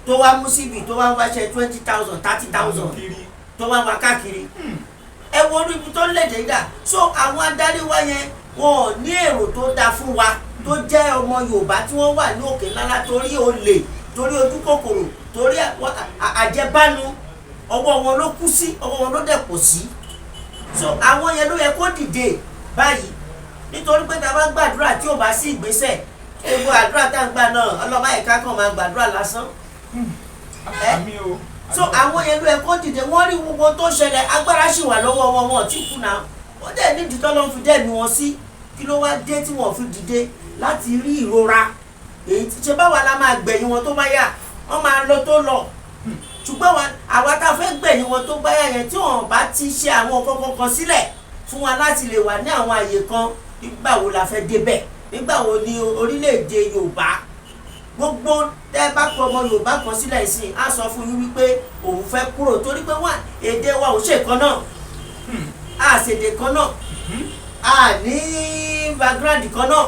tó wá mú CV tó wá wáṣẹ 20,000 30,000 tó wá wá káàkiri ẹ wo orí ibi tó lédè dà so àwọn adarí wa yẹn wọn ò ní èrò tó dáa fún wa tó jẹ́ ọmọ Yorùbá tí wọ́n wà ní òkè ńlá torí olè torí ojú kòkòrò torí àjẹbánu ọwọ́ wọn ló kú sí ọwọ́ wọn ló dẹ̀ pọ̀ sí so àwọn yẹn ló yẹ kó dìde báyìí nítorí pé tá a bá gbàdúrà tí ò bá sí ìgbésẹ̀ ewu àdúrà tá à ń gbà náà ọlọ́mọ ẹ̀ka kan máa gbàdúrà lásán so àwọn yẹn ló yẹ kó dìde wọ́n rí gbogbo tó ṣẹlẹ̀ agbára sì wà lọ́wọ́ wọn wọn tí kú náà wọ́n dẹ̀ nídìí tọ́lọ́ fi dẹ́mi wọn sí kí ló wá dé tí wọ́n fi dìde láti rí ìrora èyí tí ṣe báwa la máa gbẹ̀yìn wọn tó bá yà wọ́n máa lọ tó lọ ṣùgbọ́n àwa tá a fẹ́ gbẹ̀yìn wọn tó bá yà yẹn tí wọ́n bá ti ṣe àwọn kankan sílẹ̀ fún wa láti lè wà ní àwọn àyè kan nígbà wo la fẹ́ débẹ̀ nígbà wo ni orílẹ̀-èdè Yorùbá gbogbo tẹ́ bá kọ ọmọ Yorùbá kan sílẹ̀ ìsìn á sọ fún yín wípé òun fẹ́ kúrò torí pé wà èdè wa ò ṣe kan náà a ṣèdè kan náà a ní background kan náà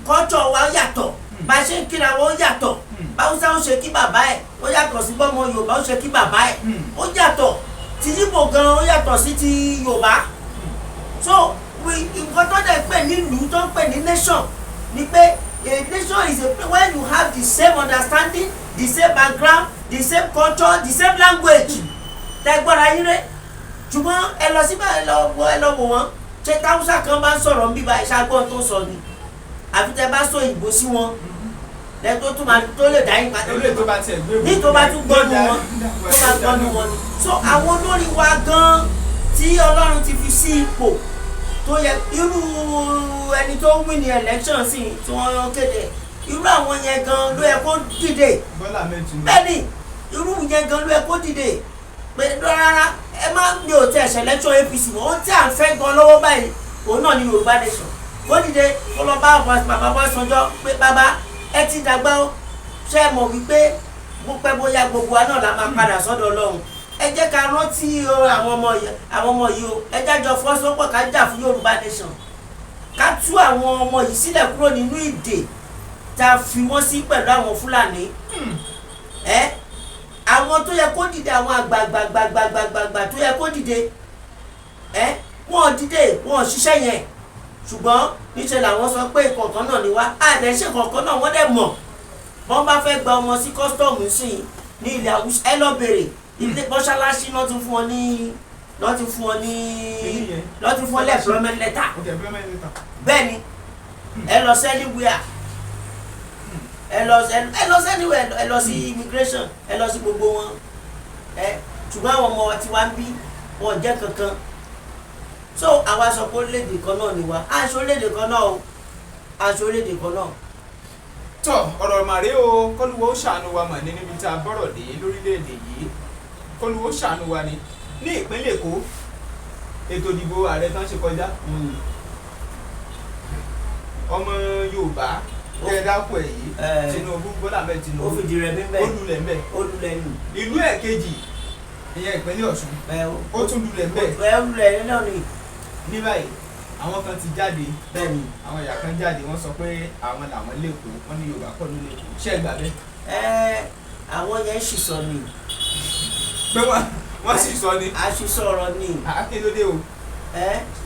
culture wa yàtọ̀ bá a ṣe ń kíra wọn ó yàtọ̀ báwùsá ó ṣe kí bàbá ẹ̀ ó yàtọ̀ sí bọ́mọ Yorùbá ó ṣe kí bàbá ẹ̀ ó yàtọ̀ ti Ìgbò gan ó yàtọ̀ sí ti Yorùbá so nǹkan tó dẹ̀ pè ní ìlú tó ń pè ní nation ni pé a nation is a place where you have the same understanding the same background the same culture the same language tẹ́gbọ́ra yín rẹ̀ ṣùgbọ́n ẹ lọ síbẹ̀ ẹ lọ wò wọ́n ṣé táwùsá kan bá ń sọ̀rọ̀ bíbá ìṣàgbọ́n tó sọ ni àfi tẹ́ bá sọ ìbò sí wọn lẹ́tọ́ tó máa tó lè dá yín padà ní tó bá tún gbọ́nu wọn tó bá gbọ́nu wọn ni so àwọn olórí wa gan tí Ọlọ́run ti fi sí ipò tó yẹ irú ẹni tó win ní election sí tí wọ́n kéde irú àwọn yẹn gan ló yẹ kó dìde bẹ́ẹ̀ni irú yẹn gan ló yẹ kó dìde pé rárá ẹ má mi ò tẹ ẹ̀ṣẹ̀ election APC mọ́ ohun tí à ń fẹ́ gan lọ́wọ́ báyìí òun náà ní Yorùbá nation kó dìde kó lọ bá bàbá Ọbásanjọ́ pé bàbá ẹ ti dàgbà ó ṣe é mọ̀ wípé bó pẹ́ bóyá gbogbo wa náà la máa padà sọ́dọ̀ Ọlọ́run ẹ jẹ́ ká rántí àwọn ọmọ yìí o ẹ jájọ fọ́sọ́pọ̀ ká jà fún Yorùbá nation ká tú àwọn ọmọ yìí sílẹ̀ kúrò nínú ìdè tá a fi wọ́n sí pẹ̀lú àwọn Fúlàní àwọn tó yẹ kó dìde àwọn àgbààgbà tó yẹ kó dìde wọ́n dìde wọ́n ṣiṣẹ́ yẹn ṣùgbọ́n níṣẹ́ làwọn sọ pé ìkọ̀ọ̀kan náà ni wá àdẹ́ṣe kọ̀ọ̀kan náà wọ́n dẹ̀ mọ̀ bọ́n bá fẹ́ gba ọmọ sí kọ́sítọ́ọ̀mù sí ní ilẹ̀ Haúsá ẹ lọ bèrè ilé mọ́ṣáláṣí náà ti fún wọn ní employment letter bẹ́ẹ̀ ni ẹ lọ sẹ́niwíà ẹ lọ sẹ́niwíà ẹ lọ sí immigration ẹ lọ sí gbogbo wọn ṣùgbọ́n àwọn ọmọ tí wá ń bí wọn jẹ́ kankan so àwa sọ pé orílẹ̀-èdè kan náà ni wa aṣọ orílẹ̀-èdè kan náà o aṣọ orílẹ̀-èdè kan náà. tọ́ ọ̀rọ̀ màrí o kọ́lùwọ́ ṣàánú wa mà ní níbi tá a bọ́rọ̀ dé lórílẹ̀-èdè yìí kọ́lùwọ́ ṣàánú wa ni ní ìpínlẹ̀ Èkó ètò ìdìbò ààrẹ tán ṣe kọjá ọmọ Yorùbá kẹ́ẹ̀dákọ̀ ẹ̀ yìí Tinubu Bọ́lá Ahmed Tinubu ó fìdí rẹ̀ mímẹ́ olùlẹ̀ nù ìlú ẹ̀ kejì ìyẹn ìpínlẹ̀ Ọ̀ṣun ó tún lulẹ̀ bẹ́ẹ̀ náà ni ní báyìí àwọn kan ti jáde bẹ́ẹ̀ni àwọn ẹ̀yà kan jáde wọ́n sọ pé àwọn làwọn lẹ́kọ̀ọ́ wọ́n ní Yorùbá kọ́ ló lẹ́kọ̀ọ́ ṣé ẹ gbà bẹ́ẹ̀. àwọn yẹn sì sọ ni. pé wọ́n sì sọ ni. àṣìṣọ ọ̀rọ̀ ni. akíndóde o.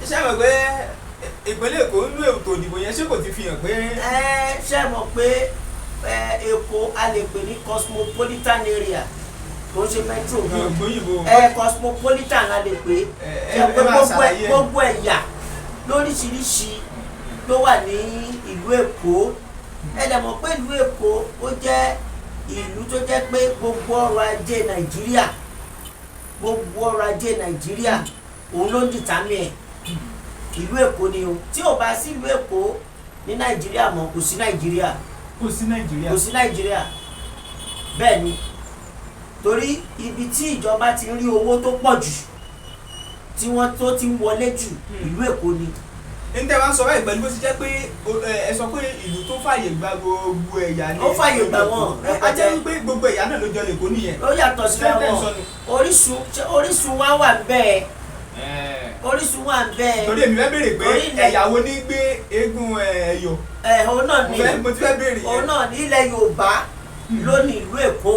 ṣé ẹ mọ̀ pé ìpínlẹ̀ Èkó ń lo ètò ìdìbò yẹn ṣé kò ti fi hàn pé. ṣé ẹ mọ̀ pé Èkó a lè pè ní cosmopolitan area kò ṣe metro gan cosmopolitan la lè pè gbogbo ẹ̀yà lóríṣiríṣi ló wà ní ìlú Èkó ẹ lè mọ̀ pé ìlú Èkó ó jẹ́ ìlú tó jẹ́ pé gbogbo ọrọ̀ ajé Nàìjíríà òun ló ń dìtámì ẹ̀ ìlú Èkó ni o tí ò bá sí ìlú Èkó ní Nàìjíríà mọ́ kò sí Nàìjíríà kò sí Nàìjíríà bẹ́ẹ̀ ni torí ibi tí ìjọba ti ń rí owó tó pọ̀ jù tí wọ́n tó ti ń wọlé jù ìlú Èkó ni. ní tẹ́ wá ń sọ báyìí pẹ̀lú bó ti jẹ́ pé ẹ sọ pé ìlú tó fàyè gba gbogbo ẹ̀yà ni. Ó fàyè gbà wọ́n. a jẹ́ wípé gbogbo ẹ̀yà náà ló jọ lè kó nìyẹn. ó yàtọ̀ síra wọn orísun wa wà bẹ́ẹ̀ orísun wà bẹ́ẹ̀. torí èmi fẹ́ béèrè pé ẹ̀yà wo ní gbé eégún Ẹ̀yọ̀. òun náà ní mo ti fẹ́ béèrè yẹn. òun náà ní ilẹ̀ Yorùbá ló ní ìlú Èkó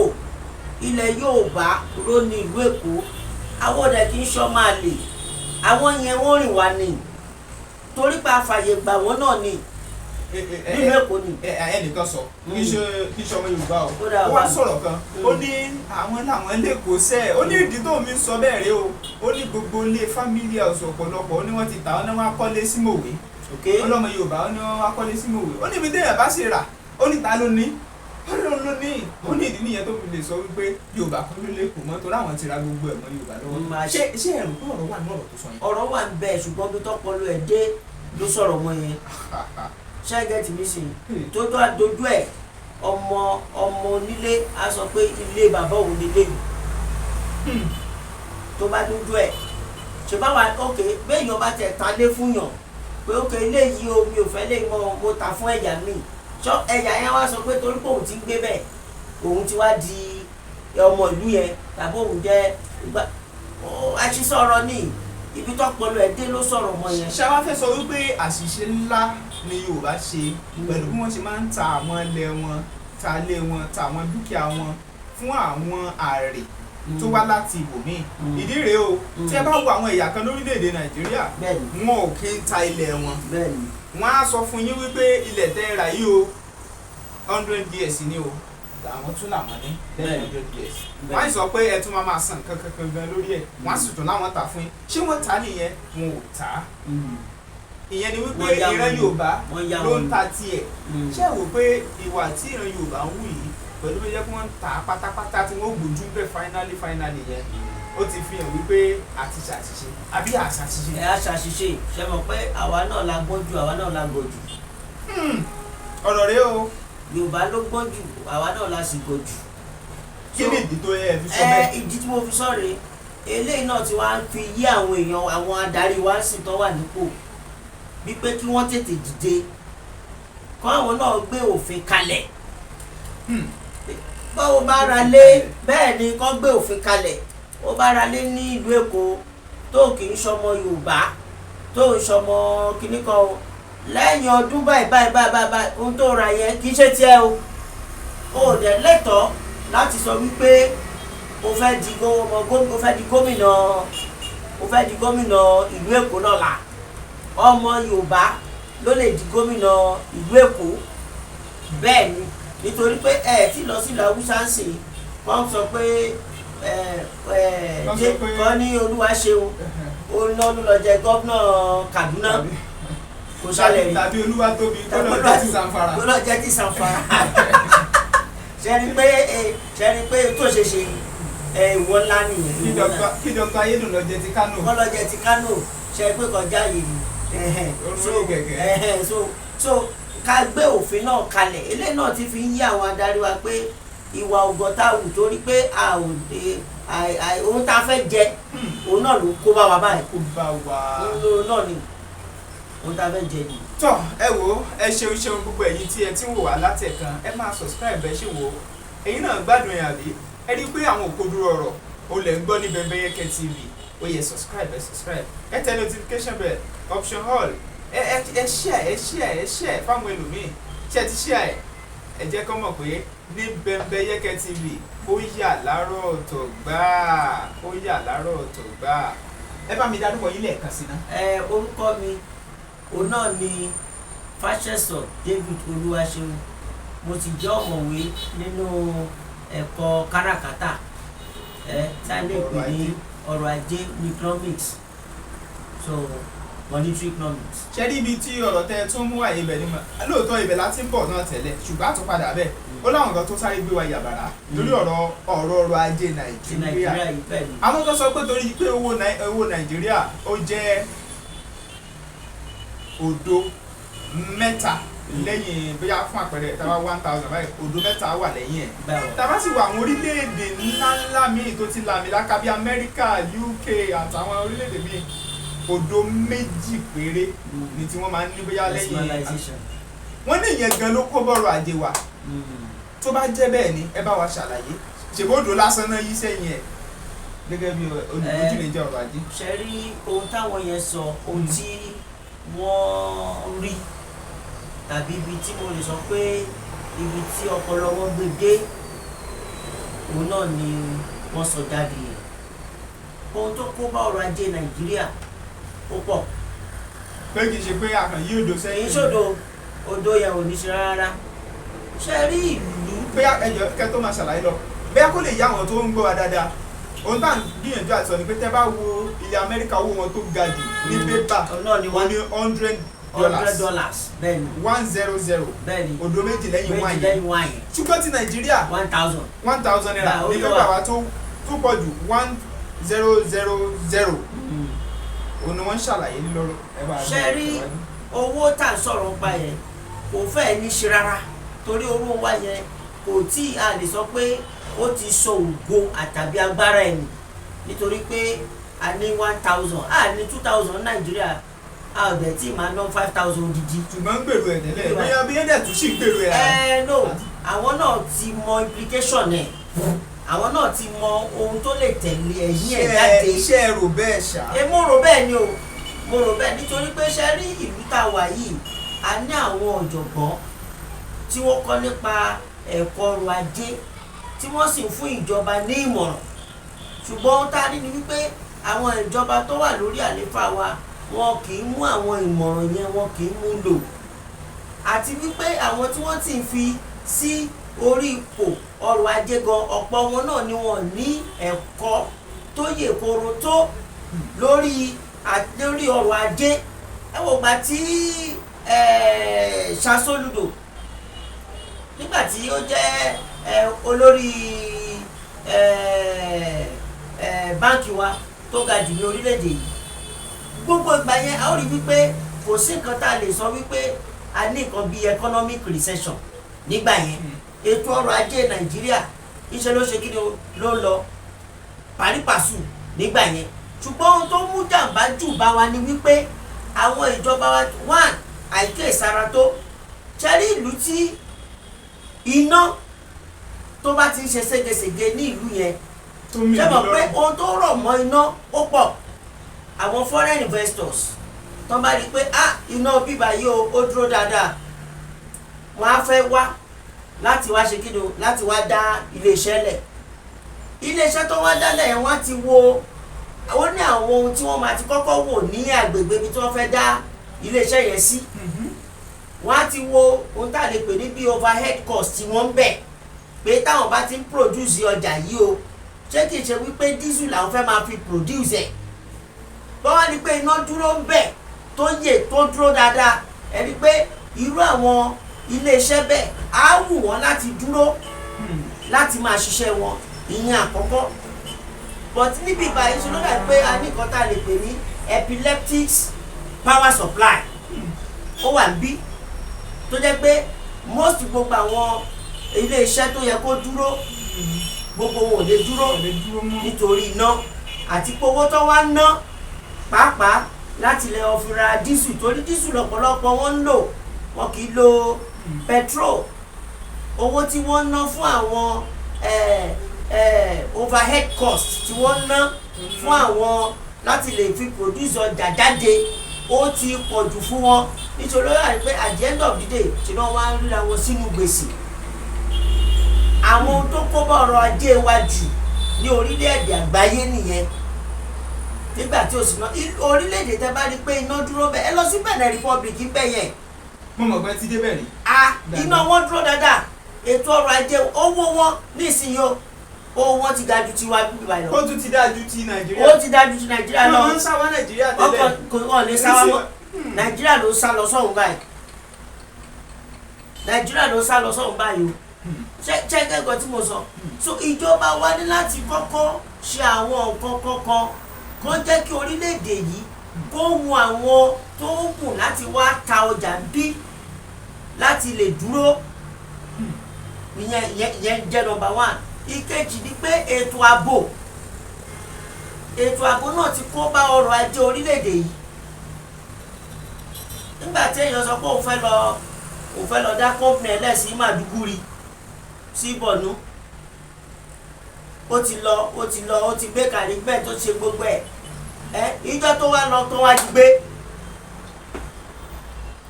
ilẹ̀ Yorùbá ló ní ìlú Èkó àwọn ọ̀dẹ̀ kì í ṣọ́ máa lè àwọn yẹn wọ́n rìn wá ní torí pé àfàyè gbà wọ́n náà ní nínú Èkó ni. ẹnìkan sọ kì í ṣe ọmọ Yorùbá o ó wá sọ̀rọ̀ kan ó ní àwọn làwọn lẹ́kọ̀ọ́ sẹ́ ó ní ìdí tó mi sọ bẹ́ẹ̀ rí o ó ní gbogbo ilé family house ọ̀pọ̀lọpọ̀ ó ní wọ́n ti tà ó ní wọ́n á kọ́lé sí Mòwe ọlọ́mọ Yorùbá ó ní wọ́n á kọ́lé sí Mòwe ó ní ibi téèyàn bá sì rà ó ní ta ló ní Ọlọ́run ló ní ó ní ìdí nìyẹn tó fi lè sọ wípé Yorùbá kan ló lè kó mọ́ torí àwọn ti ra gbogbo ẹ̀mọ́ Yorùbá lọ́wọ́. ṣé ẹ̀rù pé ọ̀rọ̀ wà ní ọ̀rọ̀ tó sọ yẹn. ọ̀rọ̀ wà ń bẹ ṣùgbọ́n bí tọ́pọ̀lọ́ ẹ̀ dé ló sọ̀rọ̀ mọ́ yẹn ṣẹ́gẹ̀tì mi sì tó tó àdójú ẹ̀ ọmọ onílé á sọ pé ilé bàbá òun nílé yìí tó bá dójú ẹ̀ ṣe bá wà ókè béèyàn bá tẹ̀ ta lé fún yàn pé ókè ilé yìí o mi ò fẹ́ lé mo ta fún ẹ̀yà mi ẹ̀yà yẹn wá sọ pé torí pé òun ti ń gbé bẹ́ẹ̀ òun ti wá di ọmọ ìlú yẹn tàbí òun jẹ́ àṣìṣọ́rọ̀ ní ibi tọ́pọ̀lọ́ ẹ̀ dé ló sọ̀rọ̀ mọ́ yẹn. ṣáwá fẹ́ sọ wípé àṣìṣe ńlá ni Yorùbá ṣe pẹ̀lú bí wọ́n ṣe máa ń ta àwọn ilẹ̀ wọn ta ilé wọn ta àwọn dúkìá wọn fún àwọn àrè tó wá láti ibòmíì. ìdí rèé o tí ẹ bá wo àwọn ẹ̀yà kan lórílẹ̀‐èdè Nàìjíríà wọn ò kí ń ta ilẹ̀ wọn wọ́n á sọ fún yín wípé ilẹ̀ tẹ́ ra yìí o 100 years ni o àwọn tún làwọn ní 100 years wọ́n á sọ pé ẹ tún máa san kankan gan lórí ẹ̀ wọ́n á sì tún láwọn tà fún yín ṣé wọ́n tà nìyẹn wọn ò tà á ìyẹn ni wípé ìran Yorùbá ló ń ta tiẹ̀ ṣé ẹ wò pé ìwà tí ìran Yorùbá ń wù yìí pẹ̀lú bí wọ́n ń ta pátápátá tí wọ́n gbójú bẹ́ẹ̀ finally yẹn ó ti fi hàn wípé àti ṣàṣìṣe àbí àṣàṣìṣe. àṣàṣìṣe ṣe mọ̀ pé àwa náà la gbọ́n jù àwa náà la gọ̀ jù. ọ̀rọ̀ rẹ o. Yorùbá ló gbọ́n jù àwa náà la sì gọ̀ jù. kí ni ìdí tó yẹ fi sọ bẹ́ẹ̀. ìdí tí mo fi sọ rèé eléyìí náà ti wá fi yí àwọn èèyàn àwọn adarí wa sì tán wà nípò bí pé kí wọ́n tètè dìde kọ́ àwọn náà gbé òfin kalẹ̀. báwo bá ra lé bẹ́ẹ̀ ni kọ́ gbé òfin kalẹ̀ ó bá ra lé ní ìlú Èkó tó kì í ṣọmọ Yorùbá tó ń ṣọmọ kìnnì kan o lẹ́yìn ọdún báyìí ohun tó ra yẹn kì í ṣe tiẹ̀ o ò dẹ̀ lẹ́tọ̀ọ́ láti sọ wípé o fẹ́ di gómìnà ìlú Èkó lọ́la ọmọ Yorùbá ló lè di gómìnà ìlú Èkó bẹ́ẹ̀ ni nítorí pé tí lọ sí ìlú Haúsá ń sìn wọ́n sọ pé kọ́ ní Olúwaṣeun ó ná ló lọ jẹ gómìnà Kaduna kò ṣẹlẹ̀ rí tàbí Olúwatóbi kó lọ jẹ́ ti Zamfara ṣẹ́ni pé tó ṣe ìwọ ńlá nìyẹn. kí Dr. Ayédùn lọ jẹ ti Kánò. wọ́n lọ jẹ ti Kánò ṣe pé kọjá yìí so ká gbé òfin náà kalẹ̀ eléyìí náà ti fi ń yí àwọn adarí wa pé ìwà ọ̀gọ́ta wù torí pé ohun tá a fẹ́ jẹ òun náà ló kó bá wa báyìí. kó bá wa. náà ni ohun tá a fẹ́ jẹ ni. tọ́ ẹ wo ẹ ṣeun gbogbo ẹ̀yin tí ẹ ti ń wò wá látẹ̀kan ẹ máa subscribe ẹ ṣe wò ẹ̀yin náà gbádùn ẹ̀ àbí ẹ rí i pé àwọn òkodoro ọ̀rọ̀ o lè ń gbọ́ ní Bembeyeke TV ó yẹ subscribe ẹ tẹ notification bell option all ẹ share fáwọn ẹlòmíì ṣé ẹ ti share ẹ jẹ́ kó mọ̀ pé ní Bembeyeke TV ó yà láàárọ̀ ọ̀tọ̀ gbáà ẹ bá mi dárúkọ yín lẹ́ẹ̀kan sí ná. orúkọ mi òun náà ni Faseso David Olúwaṣeun mo ti jẹ́ ọ̀mọ̀wé nínú ẹ̀kọ́ káràkátà tí a lè pè ní ọrọ̀ ajé economics so monetary economics. ṣé ní ibi tí ọ̀rọ̀ tẹ tún mú àyè ibẹ̀ ni mà lóòótọ́ ibẹ̀ láti ń bọ̀ náà tẹ́lẹ̀ ṣùgbọ́n àtúnpadà bẹ́ẹ̀ ó láwọn nǹkan tó sáré gbé wa yàbàrá lórí ọ̀rọ̀ ajé Nàìjíríà àwọn kan sọ pé torí pé owó Nàìjíríà ó jẹ́ òdo mẹ́ta lẹ́yìn bóyá fún àpẹẹrẹ tá a bá 1000 báyìí odò mẹ́ta wà lẹ́yìn ẹ̀ bẹ́ẹ̀ tá a bá sì wà àwọn orílẹ̀-èdè ńláńlá míì tó ti làmìlaka bíi Amẹ́ríkà UK àtàwọn orílẹ̀-èdè míì odò méjì péré ni tí wọ́n máa ń ní bóyá lẹ́yìn wọ́n ní ìyẹn gan ló kó bọ́rọ̀ ajé wa tó bá jẹ́ bẹ́ẹ̀ ni ẹ bá wa ṣàlàyé ṣèbódò lásán náà yí sẹ́yìn ẹ̀ gẹ́gẹ́ bí olùdójú lè jẹ́ ọ̀rọ̀ ajé. ṣe rí ohun táwọn yẹn sọ ohun tí wọ́n rí tàbí ibi tí mo lè sọ pé ibi tí ọpọlọ wọn gbé dé òun náà ni wọ́n sọ jáde yẹn ohun tó kó bá ọrọ̀ ajé Nàìjíríà ó pọ̀. pé kì í ṣe pé àkàn yí odò sẹ́yìn. kì í ṣòdo odò yẹn ò ní ṣe rárá ṣe rí ìlú. bóyá ẹjọ kẹ tó máa ṣàlàyé lọ bóyá kó lè yá àwọn tó ń gbọ́ wa dáadáa ohun tá à ń gbìyànjú àti sọ ni pé tẹ́ bá wo ilẹ̀ Amẹ́ríkà owó wọn tó ga jù ní pépà náà ni wọ́n ní $100 bẹ́ẹ̀ni 100 bẹ́ẹ̀ni odò méjì lẹ́yìn wáyé ṣùgbọ́n ti Nàìjíríà 1000 naira ní pépà wa tó pọ̀ jù 1000 òun ni wọ́n ń ṣàlàyé lọ́rọ̀ ẹ bá ṣe rí owó tá à ń sọ̀rọ̀ nípa yẹn kò fẹ́ẹ̀ ní ṣe rárá torí owó wa yẹn kò tí a lè sọ pé ó ti sọ ògo àtàbí agbára ẹni nítorí pé a ní 1000 a ní 2000 Nàìjíríà a ò dẹ̀ tí máa ná 5000 odidi. ṣùgbọ́n ń gbèrò ẹ̀ tẹ́lẹ̀ bóyá bí ẹ̀dẹ̀ tún sì ń gbèrò ẹ̀. no àwọn náà ti mọ implication ẹ̀ àwọn náà ti mọ ohun tó lè tẹ̀lé ẹ̀yìn ẹ̀ jáde. ṣé ẹ rò bẹ́ẹ̀ ṣá. mo rò bẹ́ẹ̀ ni o mo rò bẹ́ẹ̀ nítorí pé ṣe rí ìlú tá a wà yìí a ní àwọn ọ̀jọ̀gbọ́n tí wọ́n kọ́ nípa ẹ̀kọ́ ọrọ̀ ajé tí wọ́n sì ń fún ìjọba ní ìmọ̀ràn ṣùgbọ́n ohun tá a rí ni wípé àwọn ìjọba tó wà lórí àlééfà wa wọn kì í mú àwọn ìmọ̀ràn yẹn wọn kì í mú lò àti wípé àwọn tí wọ́n ti fi sí orí ipò ọrọ̀ ajé gan ọ̀pọ̀ wọn náà ni wọ́n ní ẹ̀kọ́ tó yè koro tó lórí ọrọ̀ ajé ẹ wò gbà tí Ṣàsólùdò nígbà tí ó jẹ́ olórí báńkì wa tó ga jù ní orílẹ̀-èdè yìí gbogbo ìgbà yẹn a ó rí wípé kò sí nǹkan tá a lè sọ wípé a ní nǹkan bíi economic recession nígbà yẹn ètò ọrọ̀ ajé Nàìjíríà iṣẹ́ ló ṣe kí ni ló lọ pàrípàṣù nígbà yẹn ṣùgbọ́n ohun tó mú jàǹbá jù bá wa ni wípé àwọn ìjọba wa one àìkíyèsára tó ṣẹ́rí ìlú tí iná tó bá ti ń ṣe ségesège ní ìlú yẹn ṣé mọ̀ pé ohun tó rọ̀ mọ́ iná ó pọ̀ àwọn foreign investors tó bá rí i pé iná bíbá yìí ó dúró dáadáa wọ́n á fẹ́ wá láti wá ṣe kíni o láti wá dá iléeṣẹ́ lẹ̀ iléeṣẹ́ tó wá dálẹ̀ yẹn wọ́n ti wo ó ní àwọn ohun tí wọ́n máa ti kọ́kọ́ wò ní àgbègbè ibi tí wọ́n fẹ́ dá iléeṣẹ́ yẹn sí wọ́n á ti wo ohun tá a lè pè ní bí overhead cost tí wọ́n ń bẹ̀ pé táwọn bá ti ń produce ọjà yìí o ṣé kìí ṣe wípé diesel làwọn fẹ́ máa fi produce ẹ̀ bọ́n wá ní pé iná dúró ń bẹ̀ tó yè tó dúró dáadáa ẹni pé irú àwọn iléeṣẹ́ bẹ́ẹ̀ á wù wọ́n láti dúró láti máa ṣiṣẹ́ wọn ìyẹn àkọ́kọ́ but níbi ìbáyìí ṣe ló dà pé a ní nǹkan tá a lè pè ní epileptic power supply ó wà níbí tó jẹ́ pé most gbogbo àwọn iléeṣẹ́ tó yẹ kó dúró gbogbo wọn ò lè dúró nítorí iná àti pé owó tó wá ná pàápàá láti lè ọ̀fìnra dísù torí dísù lọ́pọ̀lọpọ̀ wọ́n ń lò wọn kì í lo petrol owó tí wọ́n ná fún àwọn overhead cost tí wọ́n ná fún àwọn láti lè fi produce ọjà jáde ó ti pọ̀ jù fún wọn nítorí ó yà pé at the end of the day tí wọ́n wá ń ríra wọn sínú gbèsè àwọn tó kó bá ọrọ̀ ajé wa jù ní orílẹ̀-èdè àgbáyé nìyẹn nígbà tí o sì ná orílẹ̀-èdè tẹ́ bá rí pé iná dúró bẹ́ẹ̀ ẹ lọ sí Benin Republic bẹ́ẹ̀ yẹn. mo mọ̀ pé ti dé bẹ́ẹ̀ ni. iná wọn dúró dáadáa ètò ọrọ̀ ajé owó wọn nísìnyí owó wọn ti ga ju tiwa bíbá lọ. ó tún ti dáa ju ti Nàìjíríà. ó ti dáa ju ti Nàìjíríà lọ. wọ́n ń sáwọ́ Nàìjíríà tẹ́lẹ̀. ọkọ̀ lè sáwọ́ mọ́ Nàìjíríà ló sá lọ sọ́hùn báyìí Nàìjíríà ló sá lọ sọ́hùn báyìí o ṣé kẹ́kọ̀ọ́ tí mo sọ so ìjọba wa ní láti kọ́kọ́ ṣe àwọn nǹkan kọ̀ọ̀kan kó jẹ́ kí orílẹ̀-èdè yìí kó wu àwọn tó ń kù láti wá ta ọjà bí láti lè dúró. ìyẹn jẹ́ number one. Ìkejì ni pé ètò ààbò náà ti kó bá ọrọ̀ ajé orílẹ̀-èdè yìí. Nígbà tí èèyàn sọ pé òun fẹ́ lọ dá kọ́mpìnì ẹlẹ́sìn Màdúgùrí sí Borno, ó ti gbé kàrí bẹ́ẹ̀ tó ṣe gbogbo ẹ̀. Ìjọ tó wá lọ tó wá jí gbé.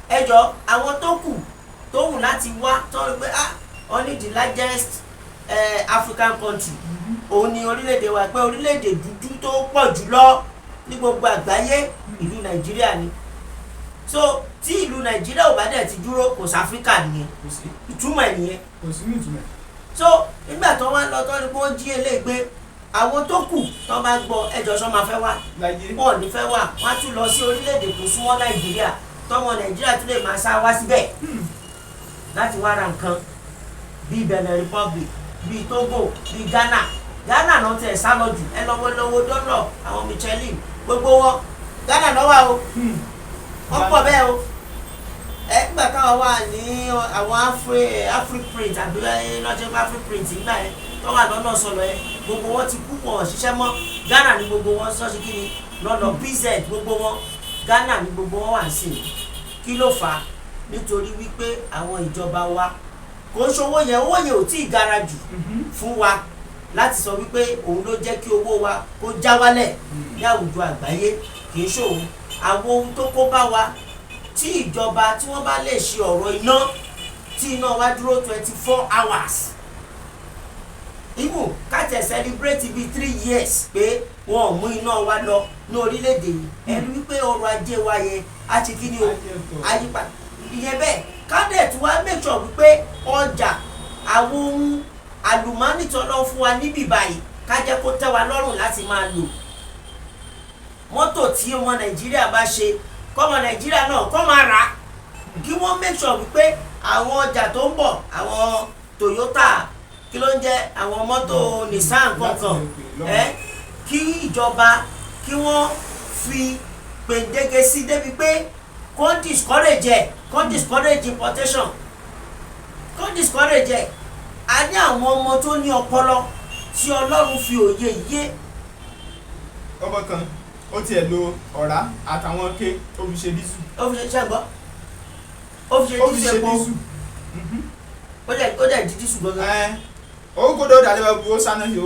Ẹjọ́ àwọn tó kù tó wù láti wá tó rí pé only the largest African country òun ni orílẹ̀-èdè wa, pé orílẹ̀-èdè dúdú tó pọ̀ jùlọ ní gbogbo àgbáyé ìlú Nàìjíríà ni. So tí ìlú Nàìjíríà ò bá dẹ̀ ti dúró, kò sí Áfíríkà nìyẹn, ìtumọ̀ ẹ̀ nìyẹn. So nígbà tó wá lọ tó ní pé ó jí eléègbé, àwọn tó kù tó bá gbọ́ ẹjọ́ sọ máa fẹ́ wá, wọn ò ní fẹ́ wá, wọ́n á tún lọ sí orílẹ̀-èdè tó súnmọ́ Nàìjíríà, tọ́mọ Nàìjíríà tún lè máa sá wá síbẹ̀ láti wá ra nǹkan, bíi Benin Republic, bíi Togo, bíi Ghana náà tẹ̀ sá lọ jù. Ẹ lọ́wọ́ dọ́lọ̀ àwọn Michelin gbogbo wọn Ghana náà wà o, wọ́n pọ̀ bẹ́ẹ̀ o. Nígbà táwọn wà ní àwọn Afriprint àbí lọ́jọ́ Afriprint nígbà yẹn tó wà lọ́nà sọ̀rọ̀ yẹn, gbogbo wọn ti kú pọ̀ ṣiṣẹ́ mọ́. Ghana ni gbogbo wọn sọ́ọ́sì kí ni lọ́nà PZ gbogbo wọn, Ghana ni gbogbo wọn wà sí i. Kí ló fà á? Nítorí wípé àwọn ìjọba wa kò ń ṣòwò yẹn, owó yẹn ò tí ì gara jù fún wa láti sọ wípé òun ló jẹ́ kí owó wa kó já wálẹ̀ ní àwùjọ àgbáyé. Kì í ṣòwò àwọn ohun tó kó bá wa tí ìjọba tí wọ́n bá lè ṣe ọ̀rọ̀ iná, tí iná wa dúró 24 hours. Even ká tẹ̀ celebrate bíi 3 years pé wọn ò mú iná wa lọ ní orílẹ̀-èdè yìí. Ẹni wípé ọrọ̀ ajé wa yẹn á ti kí ni o, àyípadà ìyẹn bẹ́ẹ̀. Ká dẹ̀ tún wá make sure wípé ọjà àwọn ohun àlùmọ́ọ́nì tó lọ fún wa níbí báyìí ká jẹ́ kó tẹ́ wa lọ́rùn láti máa lò. Mọ́tò tí ọmọ Nàìjíríà bá ṣe, kọ́mọ Nàìjíríà náà kọ́ máa rà á. Kí wọ́n make sure wípé àwọn ọjà tó ń bọ̀, àwọn Toyota, kí ló ń jẹ́ àwọn mọ́tò Nissan kankan, kí ìjọba kí wọ́n fi gbèǹdéke sí débi pé kó discourage importation, kó discourage ẹ̀. A ní àwọn ọmọ tó ní ọpọlọ tí Ọlọ́run fi òye yé. Ọmọ kan ó tiẹ̀ lo ọ̀rá àtàwọn ké ó fi ṣe dísù. Ó fi ṣe ṣẹ́gbọ́, ó fi ṣe dísù epo, ó dẹ̀ di dísù gbọ́ngàn. Ó gbọ́dọ̀ dàlẹ́ bá bu ó sáná sí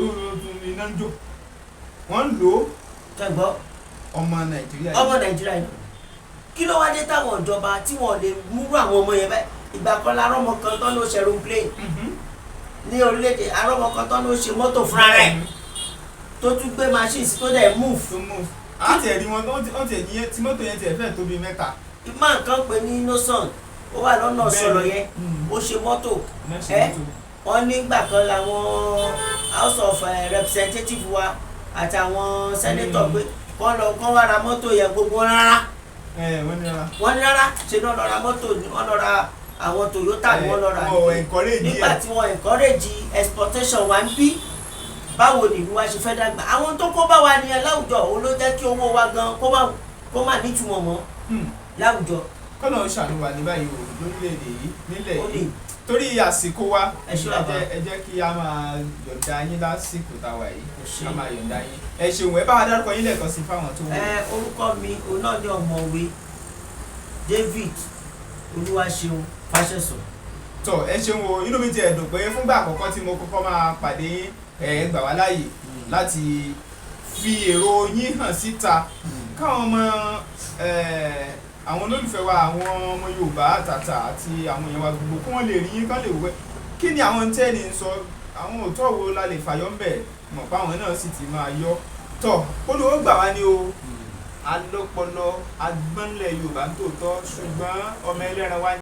iná ń jó. Wọ́n ń lò ó. Ṣẹ́gbọ́ ọmọ Nàìjíríà yìí. Kí ló wá dé táwọn ìjọba tí wọ́n lè múrú àwọn ọmọ yẹn bẹ́ẹ̀? Ìgbà kan la rọ́mọ kan tán ló ṣe aeroplane ní orílẹ̀-èdè, arọ́mọ kan tán ló ṣe mọ́tò fúnra rẹ̀ tó tún gbé machines tó dẹ̀ move. Àti ẹ̀rí wọn tó ti ẹ̀yìn tí mọ́tò yẹn ti ẹ̀fẹ́ tó bíi 3. Ìmọ̀ nǹkan pè ní Innocent, ó wà lọ́nà sọ̀rọ̀ yẹn, ó ṣe mọ́tò. Wọ́n nígbà kan làwọn House of Representative wa àtàwọn Senator pé kọ́ wá ra mọ́tò yẹn gbogbo rárá. Wọ́n ní rárá ṣe náà lọ ra mọ́tò, wọ́n lọ ra àwọn Toyota ni wọ́n lọ rà nígbà tí wọ́n encourage exportation wa ń bí. Báwo ni ìlú wa ṣe fẹ́ dàgbà? Àwọn tó kó bá wa ní láwùjọ òun ló jẹ́ kí owó wa gan kó má nítumọ̀ mọ́ láwùjọ. Kọ́nà ṣàlùwà ní báyìí o lórílẹ̀-èdè yìí nílẹ̀ yìí torí àsìkò wa. Ẹ jẹ́ kí a máa yọ̀ǹda yín lásìkò táwa yìí, a máa yọ̀ǹda yín. Ẹ ṣeun, ẹ bá wa dárúkọ yín lẹ́ẹ̀kan sí fáwọn tó wọ. Orúkọ mi òun náà ní ọ̀mọ̀wé David Olúwaṣeun Faseso. Ẹ ṣeun o, inú mi ti ẹ̀dùn pé fúngbà àkọ́kọ́ tí mo kọ́kọ́ máa pàdé gbà wá láàyè láti fi èrò yín hàn síta káwọn ọmọ àwọn olólùfẹ́ wa, àwọn ọmọ Yorùbá àtàtà àti àwọn èèyàn wa gbogbo kí wọ́n lè rí yín, kán lè wẹ́ kí ni àwọn tẹ́ẹ̀nì ń sọ, àwọn òótọ́ wo la lè fàyọ́ ńbẹ̀, mọ̀ pé àwọn náà sì ti máa yọ. Olówó gbà wá ní o, alọ́pọlọ agbọ́nlẹ̀ Yorùbá ń tòótọ́, ṣùgbọ́n ọmọ ẹlẹ́ran wá